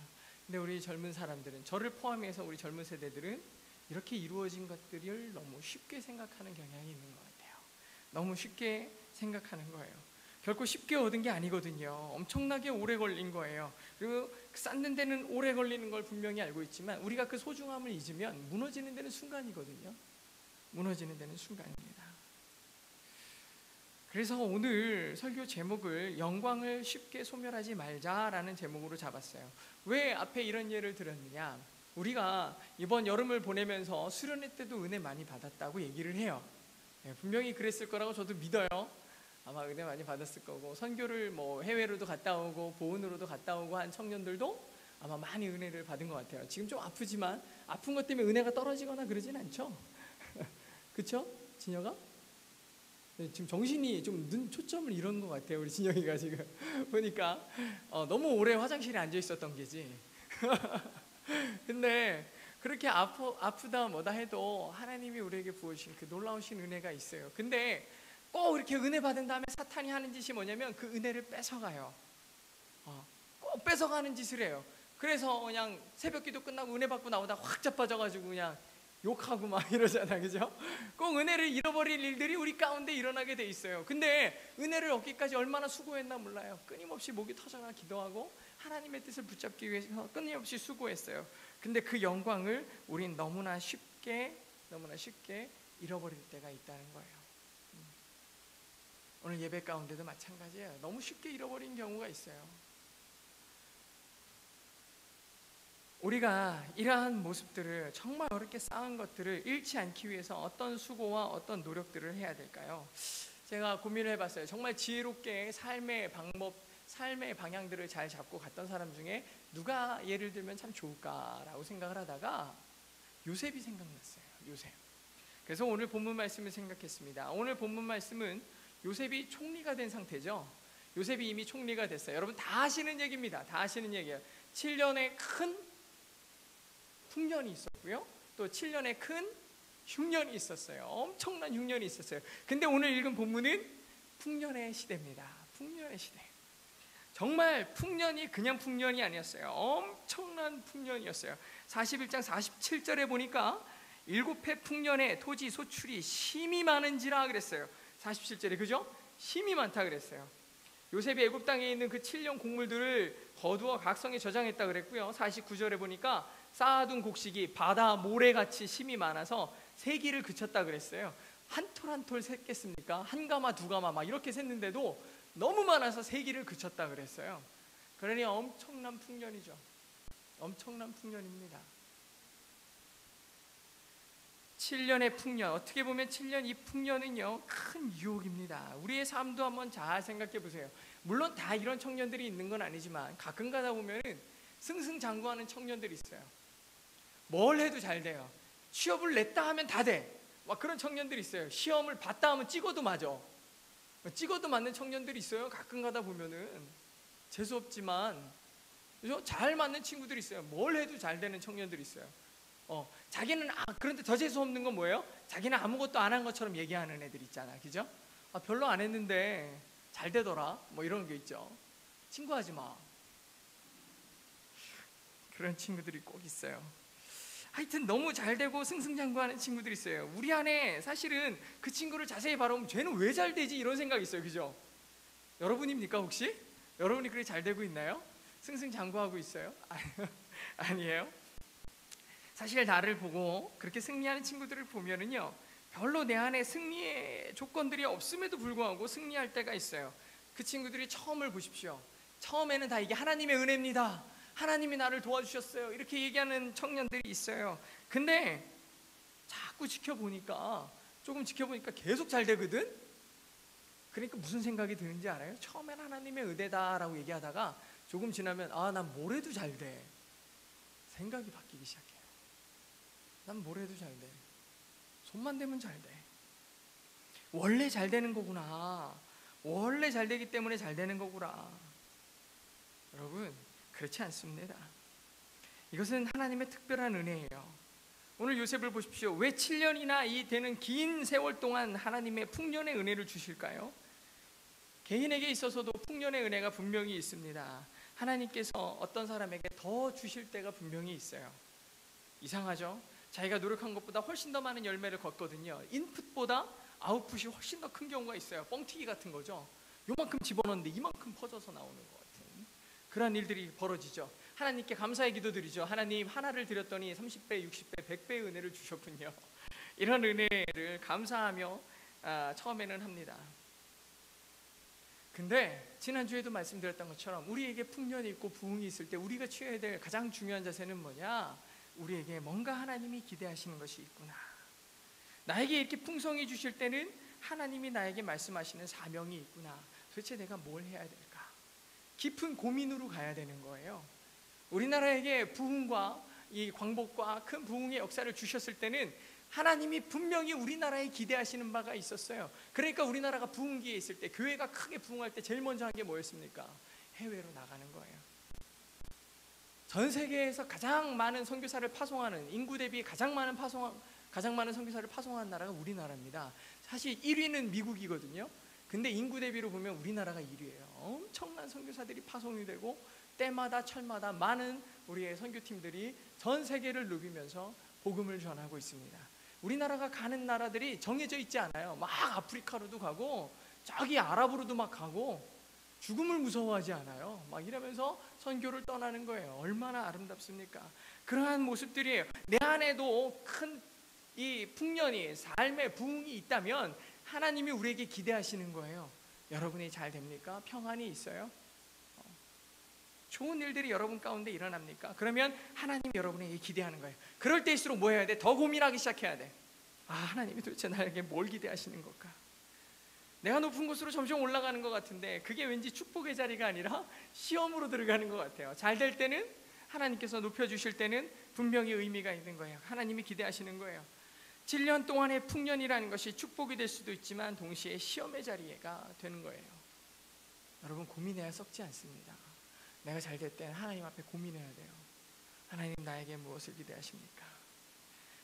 Speaker 4: 근데 우리 젊은 사람들은, 저를 포함해서 우리 젊은 세대들은 이렇게 이루어진 것들을 너무 쉽게 생각하는 경향이 있는 것 같아요. 너무 쉽게 생각하는 거예요. 결코 쉽게 얻은 게 아니거든요. 엄청나게 오래 걸린 거예요. 그리고 쌓는 데는 오래 걸리는 걸 분명히 알고 있지만 우리가 그 소중함을 잊으면 무너지는 데는 순간이거든요. 무너지는 데는 순간입니다. 그래서 오늘 설교 제목을 영광을 쉽게 소멸하지 말자라는 제목으로 잡았어요. 왜 앞에 이런 예를 들었느냐? 우리가 이번 여름을 보내면서 수련회 때도 은혜 많이 받았다고 얘기를 해요. 분명히 그랬을 거라고 저도 믿어요. 아마 은혜 많이 받았을 거고, 선교를 뭐 해외로도 갔다 오고 보훈으로도 갔다 오고 한 청년들도 아마 많이 은혜를 받은 것 같아요. 지금 좀 아프지만 아픈 것 때문에 은혜가 떨어지거나 그러진 않죠. 그렇죠? 진혁아? 네, 지금 정신이 좀 눈 초점을 잃은 것 같아요. 우리 진혁이가 지금 보니까 너무 오래 화장실에 앉아 있었던 게지. 근데 그렇게 아프다 뭐다 해도 하나님이 우리에게 부어주신 그 놀라우신 은혜가 있어요. 근데 꼭 이렇게 은혜 받은 다음에 사탄이 하는 짓이 뭐냐면 그 은혜를 뺏어가요. 꼭 뺏어가는 짓을 해요. 그래서 그냥 새벽기도 끝나고 은혜 받고 나오다 확 자빠져가지고 그냥 욕하고 막 이러잖아, 그죠? 꼭 은혜를 잃어버릴 일들이 우리 가운데 일어나게 돼 있어요. 근데 은혜를 얻기까지 얼마나 수고했나 몰라요. 끊임없이 목이 터져나 기도하고 하나님의 뜻을 붙잡기 위해서 끊임없이 수고했어요. 근데 그 영광을 우린 너무나 쉽게 잃어버릴 때가 있다는 거예요. 오늘 예배 가운데도 마찬가지예요. 너무 쉽게 잃어버린 경우가 있어요. 우리가 이러한 모습들을, 정말 어렵게 쌓은 것들을 잃지 않기 위해서 어떤 수고와 어떤 노력들을 해야 될까요? 제가 고민을 해봤어요. 정말 지혜롭게 삶의 방법, 삶의 방향들을 잘 잡고 갔던 사람 중에 누가 예를 들면 참 좋을까라고 생각을 하다가 요셉이 생각났어요. 요셉. 그래서 오늘 본문 말씀을 생각했습니다. 오늘 본문 말씀은 요셉이 총리가 된 상태죠. 요셉이 이미 총리가 됐어요. 여러분 다 아시는 얘기입니다. 다 아시는 얘기예요. 7년의 큰 풍년이 있었고요. 또 7년의 큰 흉년이 있었어요. 엄청난 흉년이 있었어요. 근데 오늘 읽은 본문은 풍년의 시대입니다. 풍년의 시대. 정말 풍년이 그냥 풍년이 아니었어요. 엄청난 풍년이었어요. 41장 47절에 보니까 7해 풍년에 토지 소출이 심히 많은지라 그랬어요. 47절에, 그죠? 심히 많다 그랬어요. 요셉이 애굽 땅에 있는 그 7년 곡물들을 거두어 각성에 저장했다 그랬고요. 49절에 보니까 쌓아둔 곡식이 바다 모래같이 심이 많아서 세기를 그쳤다 그랬어요. 한 톨 한 톨 셌겠습니까? 한 가마 두 가마 막 이렇게 셌는데도 너무 많아서 세기를 그쳤다 그랬어요. 그러니 엄청난 풍년이죠. 엄청난 풍년입니다. 7년의 풍년, 어떻게 보면 7년 이 풍년은요 큰 유혹입니다. 우리의 삶도 한번 잘 생각해 보세요. 물론 다 이런 청년들이 있는 건 아니지만 가끔 가다 보면은 승승장구하는 청년들이 있어요. 뭘 해도 잘 돼요. 취업을 냈다 하면 다 돼. 막 그런 청년들이 있어요. 시험을 봤다 하면 찍어도 맞아. 찍어도 맞는 청년들이 있어요. 가끔 가다 보면은 재수없지만 그죠? 잘 맞는 친구들이 있어요. 뭘 해도 잘 되는 청년들이 있어요. 자기는 그런데 더 재수 없는 건 뭐예요? 자기는 아무것도 안 한 것처럼 얘기하는 애들 있잖아, 그죠? 별로 안 했는데 잘 되더라, 뭐 이런 게 있죠. 친구하지 마. 그런 친구들이 꼭 있어요. 하여튼 너무 잘 되고 승승장구하는 친구들이 있어요. 우리 안에 사실은 그 친구를 자세히 바라보면 쟤는 왜 잘 되지 이런 생각이 있어요, 그죠? 여러분입니까 혹시? 여러분이 그렇게 잘 되고 있나요? 승승장구하고 있어요? 아니에요? 사실 나를 보고 그렇게 승리하는 친구들을 보면은요 별로 내 안에 승리의 조건들이 없음에도 불구하고 승리할 때가 있어요. 그 친구들이 처음을 보십시오. 처음에는 다 이게 하나님의 은혜입니다, 하나님이 나를 도와주셨어요, 이렇게 얘기하는 청년들이 있어요. 근데 자꾸 조금 지켜보니까 계속 잘 되거든. 그러니까 무슨 생각이 드는지 알아요? 처음엔 하나님의 은혜다라고 얘기하다가 조금 지나면 난 뭘 해도 잘 돼, 생각이 바뀌기 시작해요. 난 뭘 해도 잘 돼. 손만 대면 잘 돼. 원래 잘 되는 거구나. 원래 잘 되기 때문에 잘 되는 거구나. 여러분, 그렇지 않습니다. 이것은 하나님의 특별한 은혜예요. 오늘 요셉을 보십시오. 왜 7년이나 이 되는 긴 세월 동안 하나님의 풍년의 은혜를 주실까요? 개인에게 있어서도 풍년의 은혜가 분명히 있습니다. 하나님께서 어떤 사람에게 더 주실 때가 분명히 있어요. 이상하죠? 자기가 노력한 것보다 훨씬 더 많은 열매를 걷거든요. 인풋보다 아웃풋이 훨씬 더 큰 경우가 있어요. 뻥튀기 같은 거죠. 요만큼 집어넣는데 이만큼 퍼져서 나오는 것 같은 그런 일들이 벌어지죠. 하나님께 감사의 기도드리죠. 하나님, 하나를 드렸더니 30배, 60배, 100배의 은혜를 주셨군요. 이런 은혜를 감사하며 처음에는 합니다. 근데 지난주에도 말씀드렸던 것처럼 우리에게 풍년이 있고 부흥이 있을 때 우리가 취해야 될 가장 중요한 자세는 뭐냐? 우리에게 뭔가 하나님이 기대하시는 것이 있구나. 나에게 이렇게 풍성히 주실 때는 하나님이 나에게 말씀하시는 사명이 있구나. 도대체 내가 뭘 해야 될까? 깊은 고민으로 가야 되는 거예요. 우리나라에게 부흥과 이 광복과 큰 부흥의 역사를 주셨을 때는 하나님이 분명히 우리나라에 기대하시는 바가 있었어요. 그러니까 우리나라가 부흥기에 있을 때, 교회가 크게 부흥할 때 제일 먼저 한 게 뭐였습니까? 해외로 나가는 거예요. 전 세계에서 가장 많은 선교사를 파송하는, 인구 대비 가장 많은 선교사를 파송하는 나라가 우리나라입니다. 사실 1위는 미국이거든요. 근데 인구 대비로 보면 우리나라가 1위예요. 엄청난 선교사들이 파송이 되고 때마다 철마다 많은 우리의 선교팀들이 전 세계를 누비면서 복음을 전하고 있습니다. 우리나라가 가는 나라들이 정해져 있지 않아요. 막 아프리카로도 가고 저기 아랍으로도 막 가고 죽음을 무서워하지 않아요. 막 이러면서 선교를 떠나는 거예요. 얼마나 아름답습니까? 그러한 모습들이에요. 내 안에도 큰 이 풍년이, 삶의 부흥이 있다면 하나님이 우리에게 기대하시는 거예요. 여러분이 잘 됩니까? 평안이 있어요? 좋은 일들이 여러분 가운데 일어납니까? 그러면 하나님이 여러분에게 기대하는 거예요. 그럴 때일수록 뭐 해야 돼? 더 고민하기 시작해야 돼. 아, 하나님이 도대체 나에게 뭘 기대하시는 걸까? 내가 높은 곳으로 점점 올라가는 것 같은데 그게 왠지 축복의 자리가 아니라 시험으로 들어가는 것 같아요. 잘 될 때는, 하나님께서 높여주실 때는 분명히 의미가 있는 거예요. 하나님이 기대하시는 거예요. 7년 동안의 풍년이라는 것이 축복이 될 수도 있지만 동시에 시험의 자리가 되는 거예요. 여러분, 고민해야 썩지 않습니다. 내가 잘 될 때는 하나님 앞에 고민해야 돼요. 하나님, 나에게 무엇을 기대하십니까?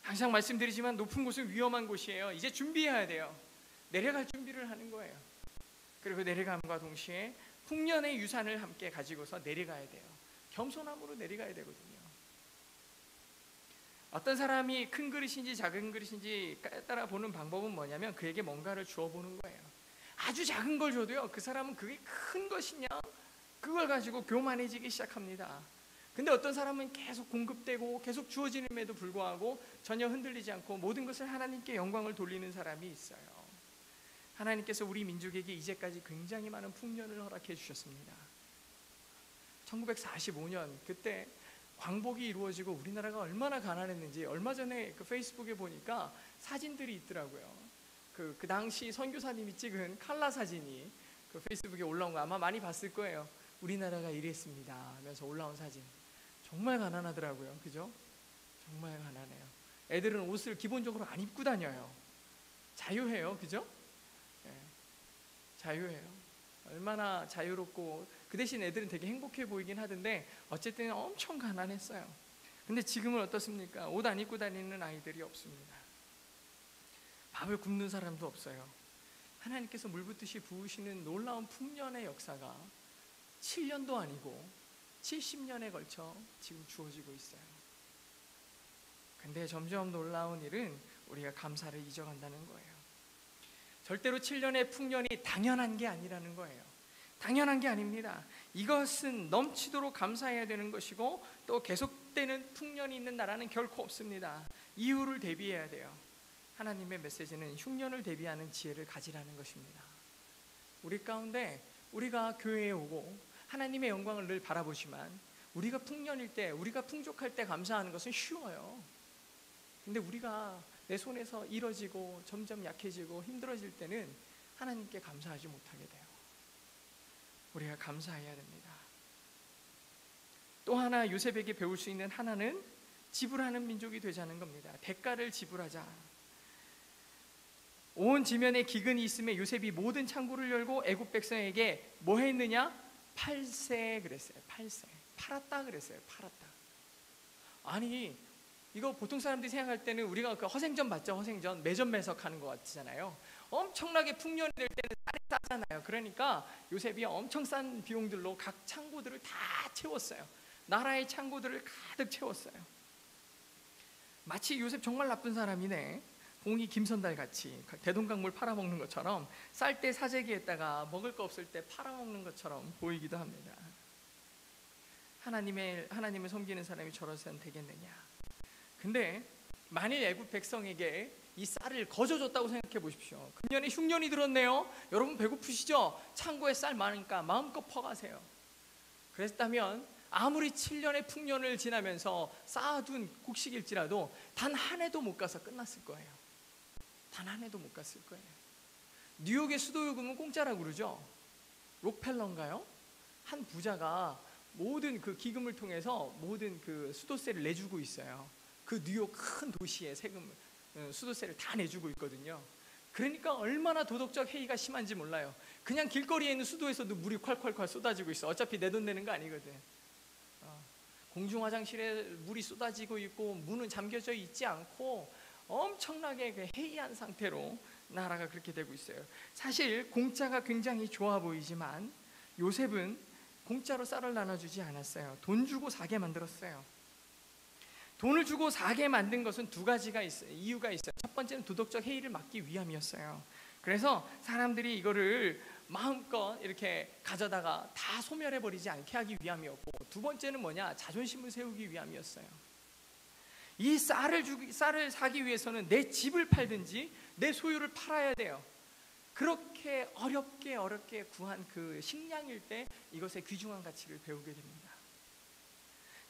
Speaker 4: 항상 말씀드리지만 높은 곳은 위험한 곳이에요. 이제 준비해야 돼요. 내려갈 준비를 하는 거예요. 그리고 내려감과 동시에 풍년의 유산을 함께 가지고서 내려가야 돼요. 겸손함으로 내려가야 되거든요. 어떤 사람이 큰 그릇인지 작은 그릇인지 따라 보는 방법은 뭐냐면 그에게 뭔가를 주어 보는 거예요. 아주 작은 걸 줘도요, 그 사람은 그게 큰 것이냐 그걸 가지고 교만해지기 시작합니다. 근데 어떤 사람은 계속 공급되고 계속 주어짐에도 불구하고 전혀 흔들리지 않고 모든 것을 하나님께 영광을 돌리는 사람이 있어요. 하나님께서 우리 민족에게 이제까지 굉장히 많은 풍년을 허락해 주셨습니다. 1945년 그때 광복이 이루어지고 우리나라가 얼마나 가난했는지 얼마 전에 그 페이스북에 보니까 사진들이 있더라고요. 그 당시 선교사님이 찍은 칼라 사진이 그 페이스북에 올라온 거 아마 많이 봤을 거예요. 우리나라가 이랬습니다 하면서 올라온 사진. 정말 가난하더라고요. 그죠? 정말 가난해요. 애들은 옷을 기본적으로 안 입고 다녀요. 자유해요. 그죠? 네. 자유해요. 얼마나 자유롭고, 그 대신 애들은 되게 행복해 보이긴 하던데 어쨌든 엄청 가난했어요. 근데 지금은 어떻습니까? 옷 안 입고 다니는 아이들이 없습니다. 밥을 굶는 사람도 없어요. 하나님께서 물붓듯이 부으시는 놀라운 풍년의 역사가 7년도 아니고 70년에 걸쳐 지금 주어지고 있어요. 근데 점점 놀라운 일은 우리가 감사를 잊어간다는 거예요. 절대로 7년의 풍년이 당연한 게 아니라는 거예요. 당연한 게 아닙니다. 이것은 넘치도록 감사해야 되는 것이고 또 계속되는 풍년이 있는 나라는 결코 없습니다. 이후를 대비해야 돼요. 하나님의 메시지는 흉년을 대비하는 지혜를 가지라는 것입니다. 우리 가운데 우리가 교회에 오고 하나님의 영광을 늘 바라보지만 우리가 풍년일 때, 우리가 풍족할 때 감사하는 것은 쉬워요. 근데 우리가 내 손에서 이뤄지고 점점 약해지고 힘들어질 때는 하나님께 감사하지 못하게 돼요. 우리가 감사해야 됩니다. 또 하나 요셉에게 배울 수 있는 하나는 지불하는 민족이 되자는 겁니다. 대가를 지불하자. 온 지면에 기근이 있음에 요셉이 모든 창고를 열고 애굽 백성에게 뭐 했느냐? 팔세 그랬어요. 팔세. 팔았다 그랬어요. 팔았다. 아니, 이거 보통 사람들이 생각할 때는 우리가 그 허생전 맞죠? 허생전 매점매석하는 것 같잖아요. 엄청나게 풍년이 될 때는 쌀이 싸잖아요. 그러니까 요셉이 엄청 싼 비용들로 각 창고들을 다 채웠어요. 나라의 창고들을 가득 채웠어요. 마치 요셉 정말 나쁜 사람이네, 봉이 김선달 같이 대동강물 팔아먹는 것처럼 쌀 때 사재기에다가 먹을 거 없을 때 팔아먹는 것처럼 보이기도 합니다. 하나님을 섬기는 사람이 저러서는 되겠느냐. 근데 만일 애굽 백성에게 이 쌀을 거저줬다고 생각해 보십시오. 금년에 흉년이 들었네요. 여러분 배고프시죠? 창고에 쌀 많으니까 마음껏 퍼가세요. 그랬다면 아무리 7년의 풍년을 지나면서 쌓아둔 곡식일지라도 단 한 해도 못 가서 끝났을 거예요. 단 한 해도 못 갔을 거예요. 뉴욕의 수도요금은 공짜라고 그러죠. 록펠러인가요? 한 부자가 모든 그 기금을 통해서 모든 그 수도세를 내주고 있어요. 그 뉴욕 큰 도시의 수도세를 다 내주고 있거든요. 그러니까 얼마나 도덕적 해이가 심한지 몰라요. 그냥 길거리에 있는 수도에서도 물이 콸콸콸 쏟아지고 있어. 어차피 내 돈 내는 거 아니거든. 공중 화장실에 물이 쏟아지고 있고 문은 잠겨져 있지 않고 엄청나게 그 해이한 상태로 나라가 그렇게 되고 있어요. 사실 공짜가 굉장히 좋아 보이지만 요셉은 공짜로 쌀을 나눠주지 않았어요. 돈 주고 사게 만들었어요. 돈을 주고 사게 만든 것은 두 가지가 있어요. 이유가 있어요. 첫 번째는 도덕적 해이를 막기 위함이었어요. 그래서 사람들이 이거를 마음껏 이렇게 가져다가 다 소멸해버리지 않게 하기 위함이었고, 두 번째는 뭐냐? 자존심을 세우기 위함이었어요. 이 쌀을 사기 위해서는 내 집을 팔든지 내 소유를 팔아야 돼요. 그렇게 어렵게 구한 그 식량일 때 이것의 귀중한 가치를 배우게 됩니다.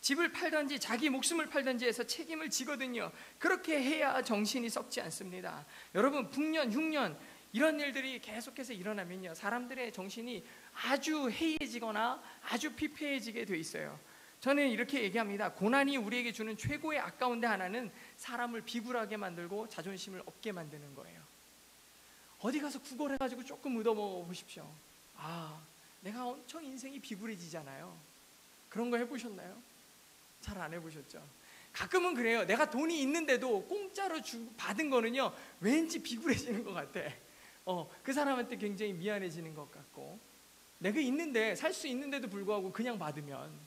Speaker 4: 집을 팔든지 자기 목숨을 팔든지 해서 책임을 지거든요. 그렇게 해야 정신이 썩지 않습니다. 여러분, 북년, 흉년 이런 일들이 계속해서 일어나면요, 사람들의 정신이 아주 해이해지거나 아주 피폐해지게 돼 있어요. 저는 이렇게 얘기합니다. 고난이 우리에게 주는 최고의 악 가운데 하나는 사람을 비굴하게 만들고 자존심을 없게 만드는 거예요. 어디 가서 구걸해가지고 조금 얻어먹어 보십시오. 아, 내가 엄청 인생이 비굴해지잖아요. 그런 거 해보셨나요? 잘 안 해보셨죠? 가끔은 그래요. 내가 돈이 있는데도 공짜로 받은 거는요, 왠지 비굴해지는 것 같아. 그 사람한테 굉장히 미안해지는 것 같고, 내가 있는데, 살 수 있는데도 불구하고 그냥 받으면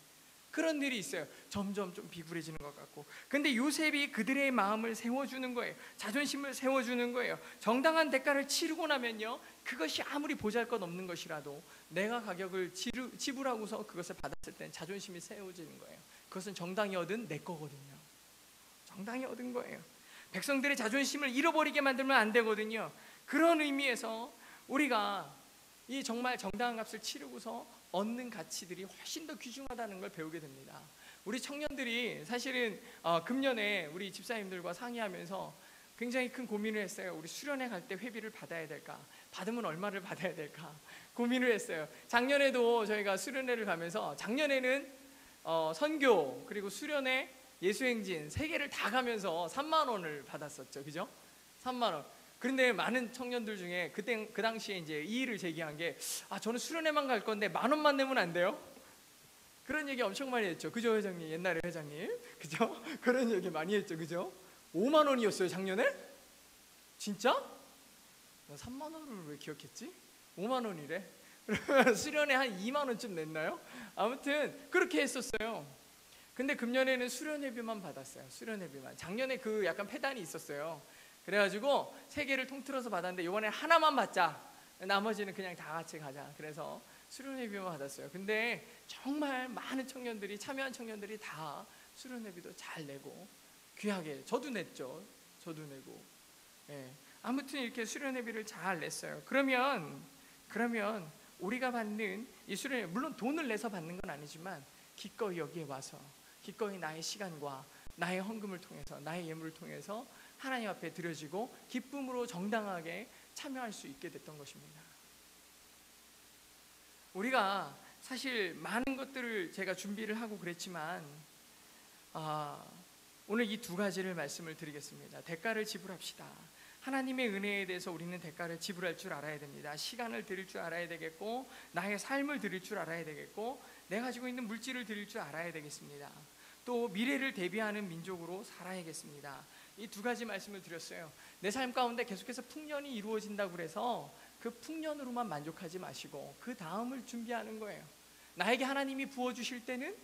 Speaker 4: 그런 일이 있어요. 점점 좀 비굴해지는 것 같고. 근데 요셉이 그들의 마음을 세워주는 거예요. 자존심을 세워주는 거예요. 정당한 대가를 치르고 나면요, 그것이 아무리 보잘것없는 것이라도 내가 가격을 지불하고서 그것을 받았을 땐 자존심이 세워지는 거예요. 그것은 정당히 얻은 내 거거든요. 정당히 얻은 거예요. 백성들의 자존심을 잃어버리게 만들면 안 되거든요. 그런 의미에서 우리가 이 정말 정당한 값을 치르고서 얻는 가치들이 훨씬 더 귀중하다는 걸 배우게 됩니다. 우리 청년들이 사실은 금년에 우리 집사님들과 상의하면서 굉장히 큰 고민을 했어요. 우리 수련회 갈 때 회비를 받아야 될까? 받으면 얼마를 받아야 될까? 고민을 했어요. 작년에도 저희가 수련회를 가면서, 작년에는 선교 그리고 수련회, 예수행진 세 개를 다 가면서 3만 원을 받았었죠. 그죠? 3만 원. 그런데 많은 청년들 중에 그 당시에 이제 이의를 제기한 게, 저는 수련회만 갈 건데 10,000원만 내면 안 돼요? 그런 얘기 엄청 많이 했죠. 그죠, 회장님? 옛날에 회장님. 그죠? 그런 얘기 많이 했죠. 그죠? 5만 원이었어요, 작년에? 진짜? 나 3만 원을 왜 기억했지? 5만 원이래. 수련회 한 2만 원쯤 냈나요? 아무튼 그렇게 했었어요. 근데 금년에는 수련회비만 받았어요. 수련회비만. 작년에 그 약간 폐단이 있었어요. 그래가지고 세 개를 통틀어서 받았는데 이번에 하나만 받자. 나머지는 그냥 다 같이 가자. 그래서 수련회비만 받았어요. 근데 정말 많은 청년들이, 참여한 청년들이 다 수련회비도 잘 내고 귀하게, 저도 냈죠. 저도 내고. 예. 아무튼 이렇게 수련회비를 잘 냈어요. 그러면 우리가 받는 이 수련회, 물론 돈을 내서 받는 건 아니지만 기꺼이 여기에 와서 기꺼이 나의 시간과 나의 헌금을 통해서, 나의 예물을 통해서 하나님 앞에 드려지고 기쁨으로 정당하게 참여할 수 있게 됐던 것입니다. 우리가 사실 많은 것들을 제가 준비를 하고 그랬지만 오늘 이 두 가지를 말씀을 드리겠습니다. 대가를 지불합시다. 하나님의 은혜에 대해서 우리는 대가를 지불할 줄 알아야 됩니다. 시간을 드릴 줄 알아야 되겠고, 나의 삶을 드릴 줄 알아야 되겠고, 내가 가지고 있는 물질을 드릴 줄 알아야 되겠습니다. 또 미래를 대비하는 민족으로 살아야겠습니다. 이 두 가지 말씀을 드렸어요. 내 삶 가운데 계속해서 풍년이 이루어진다고 그래서 그 풍년으로만 만족하지 마시고 그 다음을 준비하는 거예요. 나에게 하나님이 부어주실 때는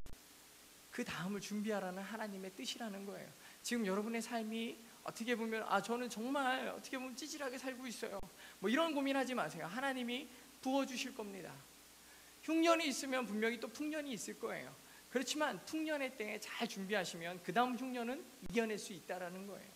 Speaker 4: 그 다음을 준비하라는 하나님의 뜻이라는 거예요. 지금 여러분의 삶이 어떻게 보면 저는 정말 어떻게 보면 찌질하게 살고 있어요, 뭐 이런 고민하지 마세요. 하나님이 부어주실 겁니다. 흉년이 있으면 분명히 또 풍년이 있을 거예요. 그렇지만 풍년의 때에 잘 준비하시면 그 다음 흉년은 이겨낼 수 있다는 거예요.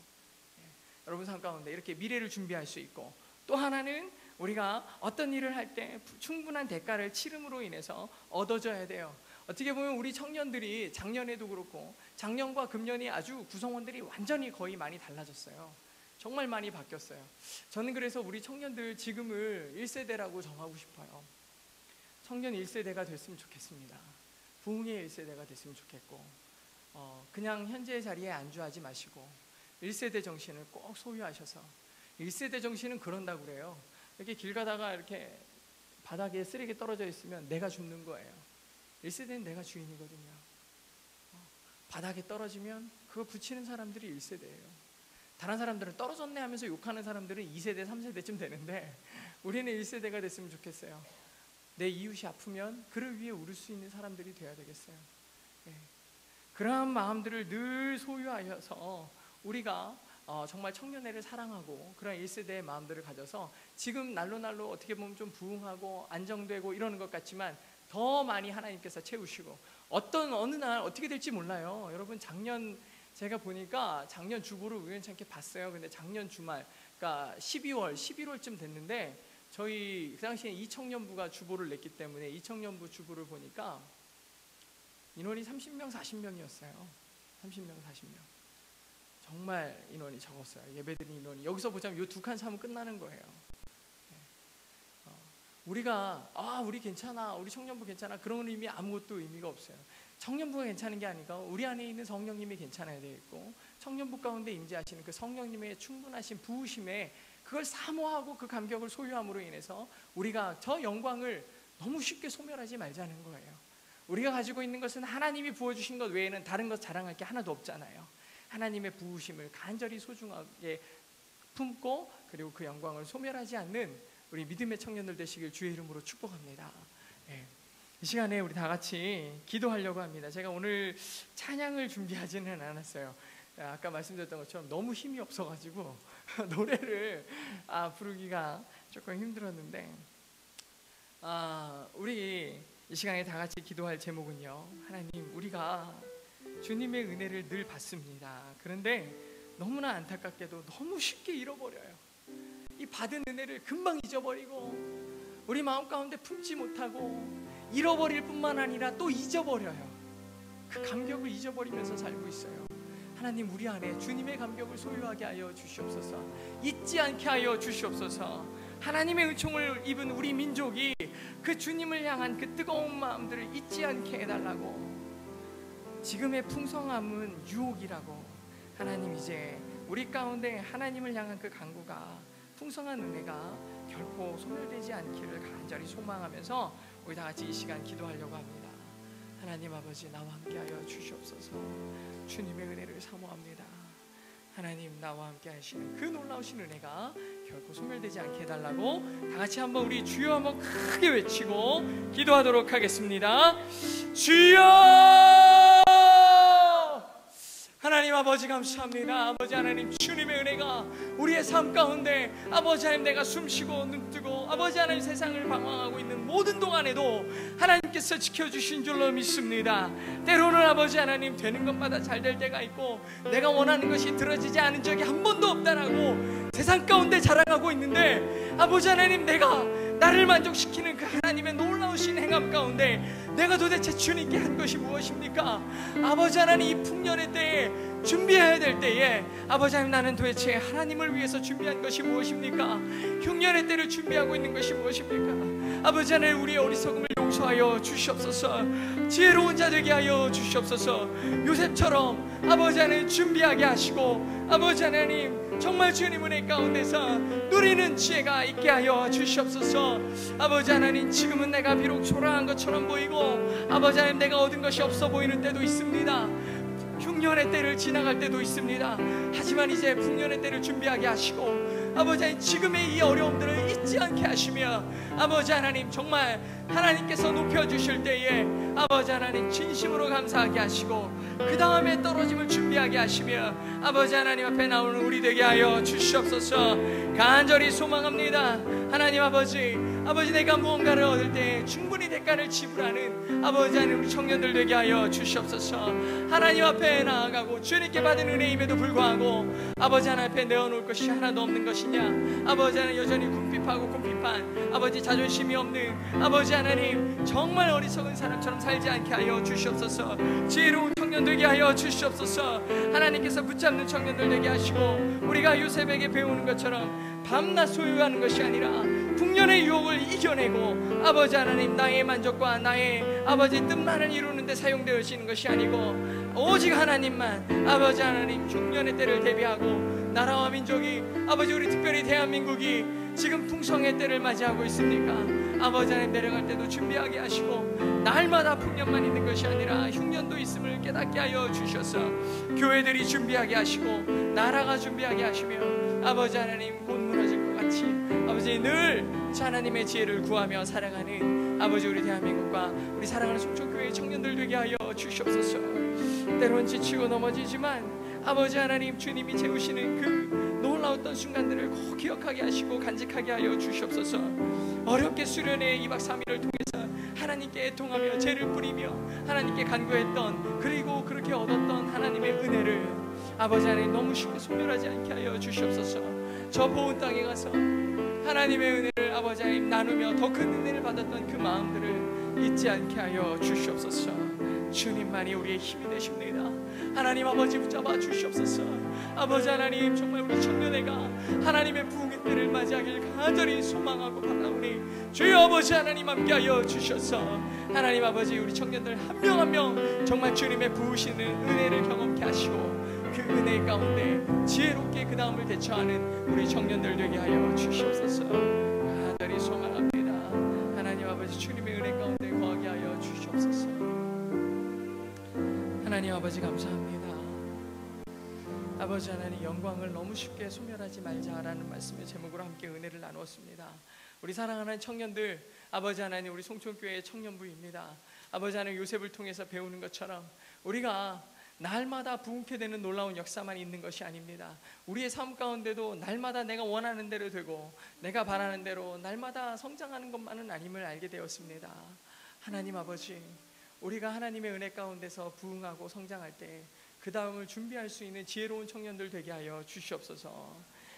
Speaker 4: 여러분 삶 가운데 이렇게 미래를 준비할 수 있고, 또 하나는 우리가 어떤 일을 할 때 충분한 대가를 치름으로 인해서 얻어져야 돼요. 어떻게 보면 우리 청년들이 작년에도 그렇고 작년과 금년이 아주 구성원들이 완전히 거의 많이 달라졌어요. 정말 많이 바뀌었어요. 저는 그래서 우리 청년들 지금을 1세대라고 정하고 싶어요. 청년 1세대가 됐으면 좋겠습니다. 부흥의 1세대가 됐으면 좋겠고, 그냥 현재의 자리에 안주하지 마시고 1세대 정신을 꼭 소유하셔서, 1세대 정신은 그런다고 그래요. 이렇게 길 가다가 이렇게 바닥에 쓰레기 떨어져 있으면 내가 줍는 거예요. 1세대는 내가 주인이거든요. 바닥에 떨어지면 그거 붙이는 사람들이 1세대예요. 다른 사람들은 떨어졌네 하면서 욕하는 사람들은 2세대, 3세대쯤 되는데 우리는 1세대가 됐으면 좋겠어요. 내 이웃이 아프면 그를 위해 울을 수 있는 사람들이 되어야 되겠어요. 그러한 마음들을 늘 소유하여서 우리가 정말 청년회를 사랑하고 그런 1세대의 마음들을 가져서 지금 날로 어떻게 보면 좀 부흥하고 안정되고 이러는 것 같지만 더 많이 하나님께서 채우시고 어느 날 어떻게 될지 몰라요. 여러분, 작년 제가 보니까 작년 주보를 우연찮게 봤어요. 근데 작년 주말, 그러니까 12월, 11월쯤 됐는데 저희 그 당시에 이청년부가 주보를 냈기 때문에 이청년부 주보를 보니까 인원이 30명, 40명이었어요. 30명, 40명. 정말 인원이 적었어요. 예배드린 인원이. 여기서 보자면 이 두 칸 차면 끝나는 거예요. 우리가 우리 괜찮아, 우리 청년부 괜찮아, 그런 의미 아무것도 의미가 없어요. 청년부가 괜찮은 게 아니라 우리 안에 있는 성령님이 괜찮아야 되겠고, 청년부 가운데 임재하시는 그 성령님의 충분하신 부으심에 그걸 사모하고 그 감격을 소유함으로 인해서 우리가 저 영광을 너무 쉽게 소멸하지 말자는 거예요. 우리가 가지고 있는 것은 하나님이 부어주신 것 외에는 다른 것 자랑할 게 하나도 없잖아요. 하나님의 부으심을 간절히 소중하게 품고 그리고 그 영광을 소멸하지 않는 우리 믿음의 청년들 되시길 주의 이름으로 축복합니다. 이 시간에 우리 다 같이 기도하려고 합니다. 제가 오늘 찬양을 준비하지는 않았어요. 아까 말씀드렸던 것처럼 너무 힘이 없어가지고 노래를 부르기가 조금 힘들었는데, 우리 이 시간에 다 같이 기도할 제목은요, 하나님, 우리가 주님의 은혜를 늘 받습니다. 그런데 너무나 안타깝게도 너무 쉽게 잃어버려요. 이 받은 은혜를 금방 잊어버리고 우리 마음 가운데 품지 못하고 잃어버릴 뿐만 아니라 또 잊어버려요. 그 감격을 잊어버리면서 살고 있어요. 하나님, 우리 안에 주님의 감격을 소유하게 하여 주시옵소서. 잊지 않게 하여 주시옵소서. 하나님의 은총을 입은 우리 민족이 그 주님을 향한 그 뜨거운 마음들을 잊지 않게 해달라고. 지금의 풍성함은 유혹이라고. 하나님, 이제 우리 가운데 하나님을 향한 그 간구가, 풍성한 은혜가 결코 소멸되지 않기를 간절히 소망하면서 우리 다 같이 이 시간 기도하려고 합니다. 하나님 아버지, 나와 함께하여 주시옵소서. 주님의 은혜를 사모합니다. 하나님, 나와 함께 하시는 그 놀라우신 은혜가 결코 소멸되지 않게 해달라고 다 같이 한번 우리 주여 한번 크게 외치고 기도하도록 하겠습니다. 주여! 하나님 아버지, 감사합니다. 아버지 하나님, 주님의 은혜가 우리의 삶 가운데, 아버지 하나님, 내가 숨쉬고 눈뜨고 아버지 하나님 세상을 방황하고 있는 모든 동안에도 하나님께서 지켜주신 줄로 믿습니다. 때로는 아버지 하나님, 되는 것마다 잘 될 때가 있고 내가 원하는 것이 들어지지 않은 적이 한 번도 없다라고 세상 가운데 자랑하고 있는데, 아버지 하나님, 내가 나를 만족시키는 그 하나님의 놀라우신 행함 가운데 내가 도대체 주님께 한 것이 무엇입니까? 아버지 하나님, 이 풍년의 때에 준비해야 될 때에 아버지 하나님, 나는 도대체 하나님을 위해서 준비한 것이 무엇입니까? 흉년의 때를 준비하고 있는 것이 무엇입니까? 아버지 하나님, 우리의 어리석음을 용서하여 주시옵소서. 지혜로운 자 되게 하여 주시옵소서. 요셉처럼 아버지 하나님 준비하게 하시고, 아버지 하나님 정말 주님 은혜 가운데서 누리는 지혜가 있게 하여 주시옵소서. 아버지 하나님, 지금은 내가 비록 초라한 것처럼 보이고 아버지 하나님, 내가 얻은 것이 없어 보이는 때도 있습니다. 흉년의 때를 지나갈 때도 있습니다. 하지만 이제 풍년의 때를 준비하게 하시고 아버지 하나님, 지금의 이 어려움들을 잊지 않게 하시며 아버지 하나님, 정말 하나님께서 높여주실 때에 아버지 하나님 진심으로 감사하게 하시고 그 다음에 떨어짐을 준비하게 하시며 아버지 하나님 앞에 나오는 우리 되게 하여 주시옵소서. 간절히 소망합니다. 하나님 아버지, 내가 무언가를 얻을 때 충분히 대가를 지불하는 아버지 하나님, 우리 청년들 되게 하여 주시옵소서. 하나님 앞에 나아가고 주님께 받은 은혜임에도 불구하고 아버지 하나님 앞에 내어놓을 것이 하나도 없는 것이냐, 아버지 하나님 여전히 궁핍한 아버지 자존심이 없는 아버지 하나님, 정말 어리석은 사람처럼 살지 않게 하여 주시옵소서. 지혜로운 청년 되게 하여 주시옵소서. 하나님께서 붙잡는 청년들 되게 하시고 우리가 요셉에게 배우는 것처럼 밤낮 소유하는 것이 아니라 풍년의 유혹을 이겨내고 아버지 하나님, 나의 만족과 나의 아버지 뜻만을 이루는 데 사용되어지는 것이 아니고 오직 하나님만, 아버지 하나님, 흉년의 때를 대비하고 나라와 민족이, 아버지 우리 특별히 대한민국이 지금 풍성의 때를 맞이하고 있습니까? 아버지 하나님 내려갈 때도 준비하게 하시고 날마다 풍년만 있는 것이 아니라 흉년도 있음을 깨닫게 하여 주셔서 교회들이 준비하게 하시고 나라가 준비하게 하시며 아버지 하나님 곧 무너질 것 같이 아버지 늘 하나님의 지혜를 구하며 살아가는 아버지 우리 대한민국과 우리 사랑하는 송천교회 청년들 되게 하여 주시옵소서. 때론 지치고 넘어지지만 아버지 하나님 주님이 재우시는 그 놀라웠던 순간들을 꼭 기억하게 하시고 간직하게 하여 주시옵소서. 어렵게 수련회 2박 3일을 통해서 하나님께 애통하며 죄를 뿌리며 하나님께 간구했던 그리고 그렇게 얻었던 하나님의 은혜를 아버지 하나님 너무 쉽게 소멸하지 않게 하여 주시옵소서. 저 보은 땅에 가서 하나님의 은혜를 아버지 하나님 나누며 더 큰 은혜를 받았던 그 마음들을 잊지 않게 하여 주시옵소서. 주님만이 우리의 힘이 되십니다. 하나님 아버지 붙잡아 주시옵소서. 아버지 하나님 정말 우리 청년회가 하나님의 부흥의 때를 맞이하길 간절히 소망하고 바라오니 주여 아버지 하나님 함께하여 주셔서 하나님 아버지 우리 청년들 한 명 한 명 정말 주님의 부으시는 은혜를 경험케 하시고 그 은혜 가운데 지혜롭게 그 다음을 대처하는 우리 청년들 되게 하여 주시옵소서. 간절히 소망합니다. 하나님 아버지 주님의 은혜 가운데 거하게 하여 주시옵소서. 하나님 아버지 감사합니다. 아버지 하나님 영광을 너무 쉽게 소멸하지 말자라는 말씀의 제목으로 함께 은혜를 나누었습니다. 우리 사랑하는 청년들 아버지 하나님 우리 송천교회의 청년부입니다. 아버지 하나님 요셉을 통해서 배우는 것처럼 우리가 날마다 부흥케 되는 놀라운 역사만 있는 것이 아닙니다. 우리의 삶 가운데도 날마다 내가 원하는 대로 되고 내가 바라는 대로 날마다 성장하는 것만은 아님을 알게 되었습니다. 하나님 아버지 우리가 하나님의 은혜 가운데서 부흥하고 성장할 때 그 다음을 준비할 수 있는 지혜로운 청년들 되게 하여 주시옵소서.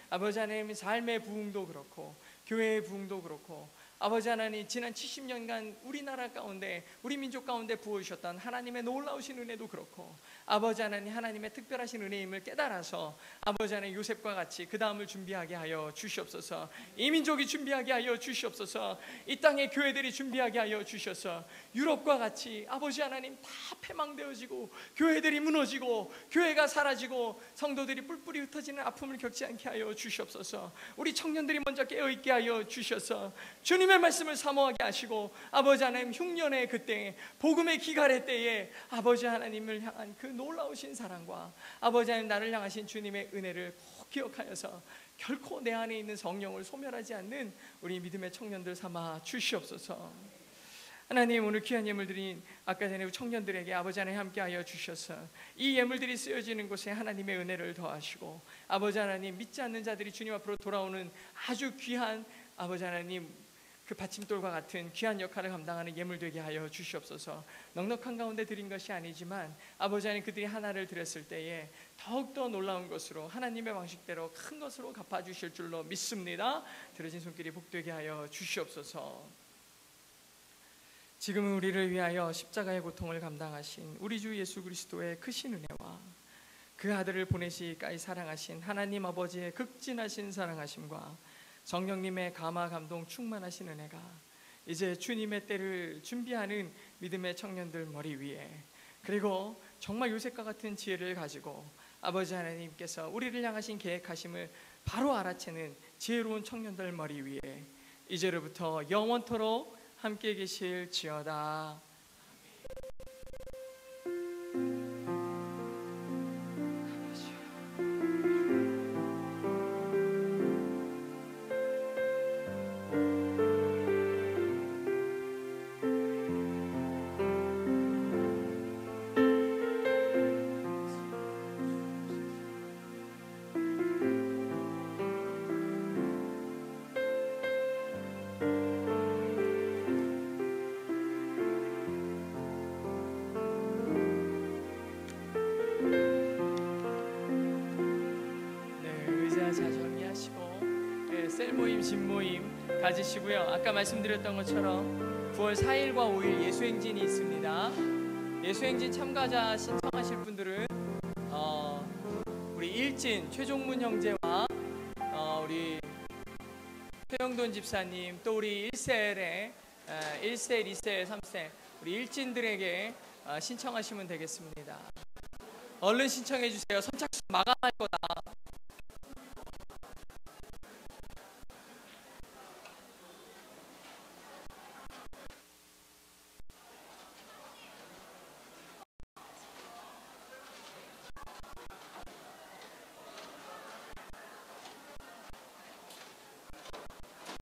Speaker 4: 아버지 하나님 삶의 부흥도 그렇고 교회의 부흥도 그렇고 아버지 하나님 지난 70년간 우리나라 가운데 우리 민족 가운데 부어주셨던 하나님의 놀라우신 은혜도 그렇고 아버지 하나님 하나님의 특별하신 은혜임을 깨달아서 아버지 하나님 요셉과 같이 그 다음을 준비하게 하여 주시옵소서. 이 민족이 준비하게 하여 주시옵소서. 이 땅의 교회들이 준비하게 하여 주셔서 유럽과 같이 아버지 하나님 다 패망되어지고 교회들이 무너지고 교회가 사라지고 성도들이 뿔뿔이 흩어지는 아픔을 겪지 않게 하여 주시옵소서. 우리 청년들이 먼저 깨어있게 하여 주셔서 주님의 말씀을 사모하게 하시고 아버지 하나님 흉년의 그때 복음의 기갈의 때에 아버지 하나님을 향한 그 놀라우신 사랑과 아버지 하나님 나를 향하신 주님의 은혜를 꼭 기억하여서 결코 내 안에 있는 성령을 소멸하지 않는 우리 믿음의 청년들 삼아 주시옵소서. 하나님 오늘 귀한 예물 드린 아까 전에 청년들에게 아버지 하나님 함께하여 주셔서 이 예물들이 쓰여지는 곳에 하나님의 은혜를 더하시고 아버지 하나님 믿지 않는 자들이 주님 앞으로 돌아오는 아주 귀한 아버지 하나님 그 받침돌과 같은 귀한 역할을 감당하는 예물 되게 하여 주시옵소서. 넉넉한 가운데 드린 것이 아니지만 아버지 하나님 그들이 하나를 드렸을 때에 더욱더 놀라운 것으로 하나님의 방식대로 큰 것으로 갚아주실 줄로 믿습니다. 들어진 손길이 복되게 하여 주시옵소서. 지금은 우리를 위하여 십자가의 고통을 감당하신 우리 주 예수 그리스도의 크신 은혜와 그 아들을 보내시기까지 사랑하신 하나님 아버지의 극진하신 사랑하심과 성령님의 감화 감동 충만하신 은혜가 이제 주님의 때를 준비하는 믿음의 청년들 머리 위에 그리고 정말 요셉과 같은 지혜를 가지고 아버지 하나님께서 우리를 향하신 계획하심을 바로 알아채는 지혜로운 청년들 머리 위에 이제로부터 영원토록 함께 계실지어다. 셀 모임, 집 모임 가지시고요. 아까 말씀드렸던 것처럼 9월 4일과 5일 예수행진이 있습니다. 예수행진 참가자 신청하실 분들은 우리 일진 최종문 형제와 우리 최영돈 집사님 또 우리 1셀의 1셀, 2셀, 3셀 우리 일진들에게 신청하시면 되겠습니다. 얼른 신청해 주세요. 선착순 마감할 거다.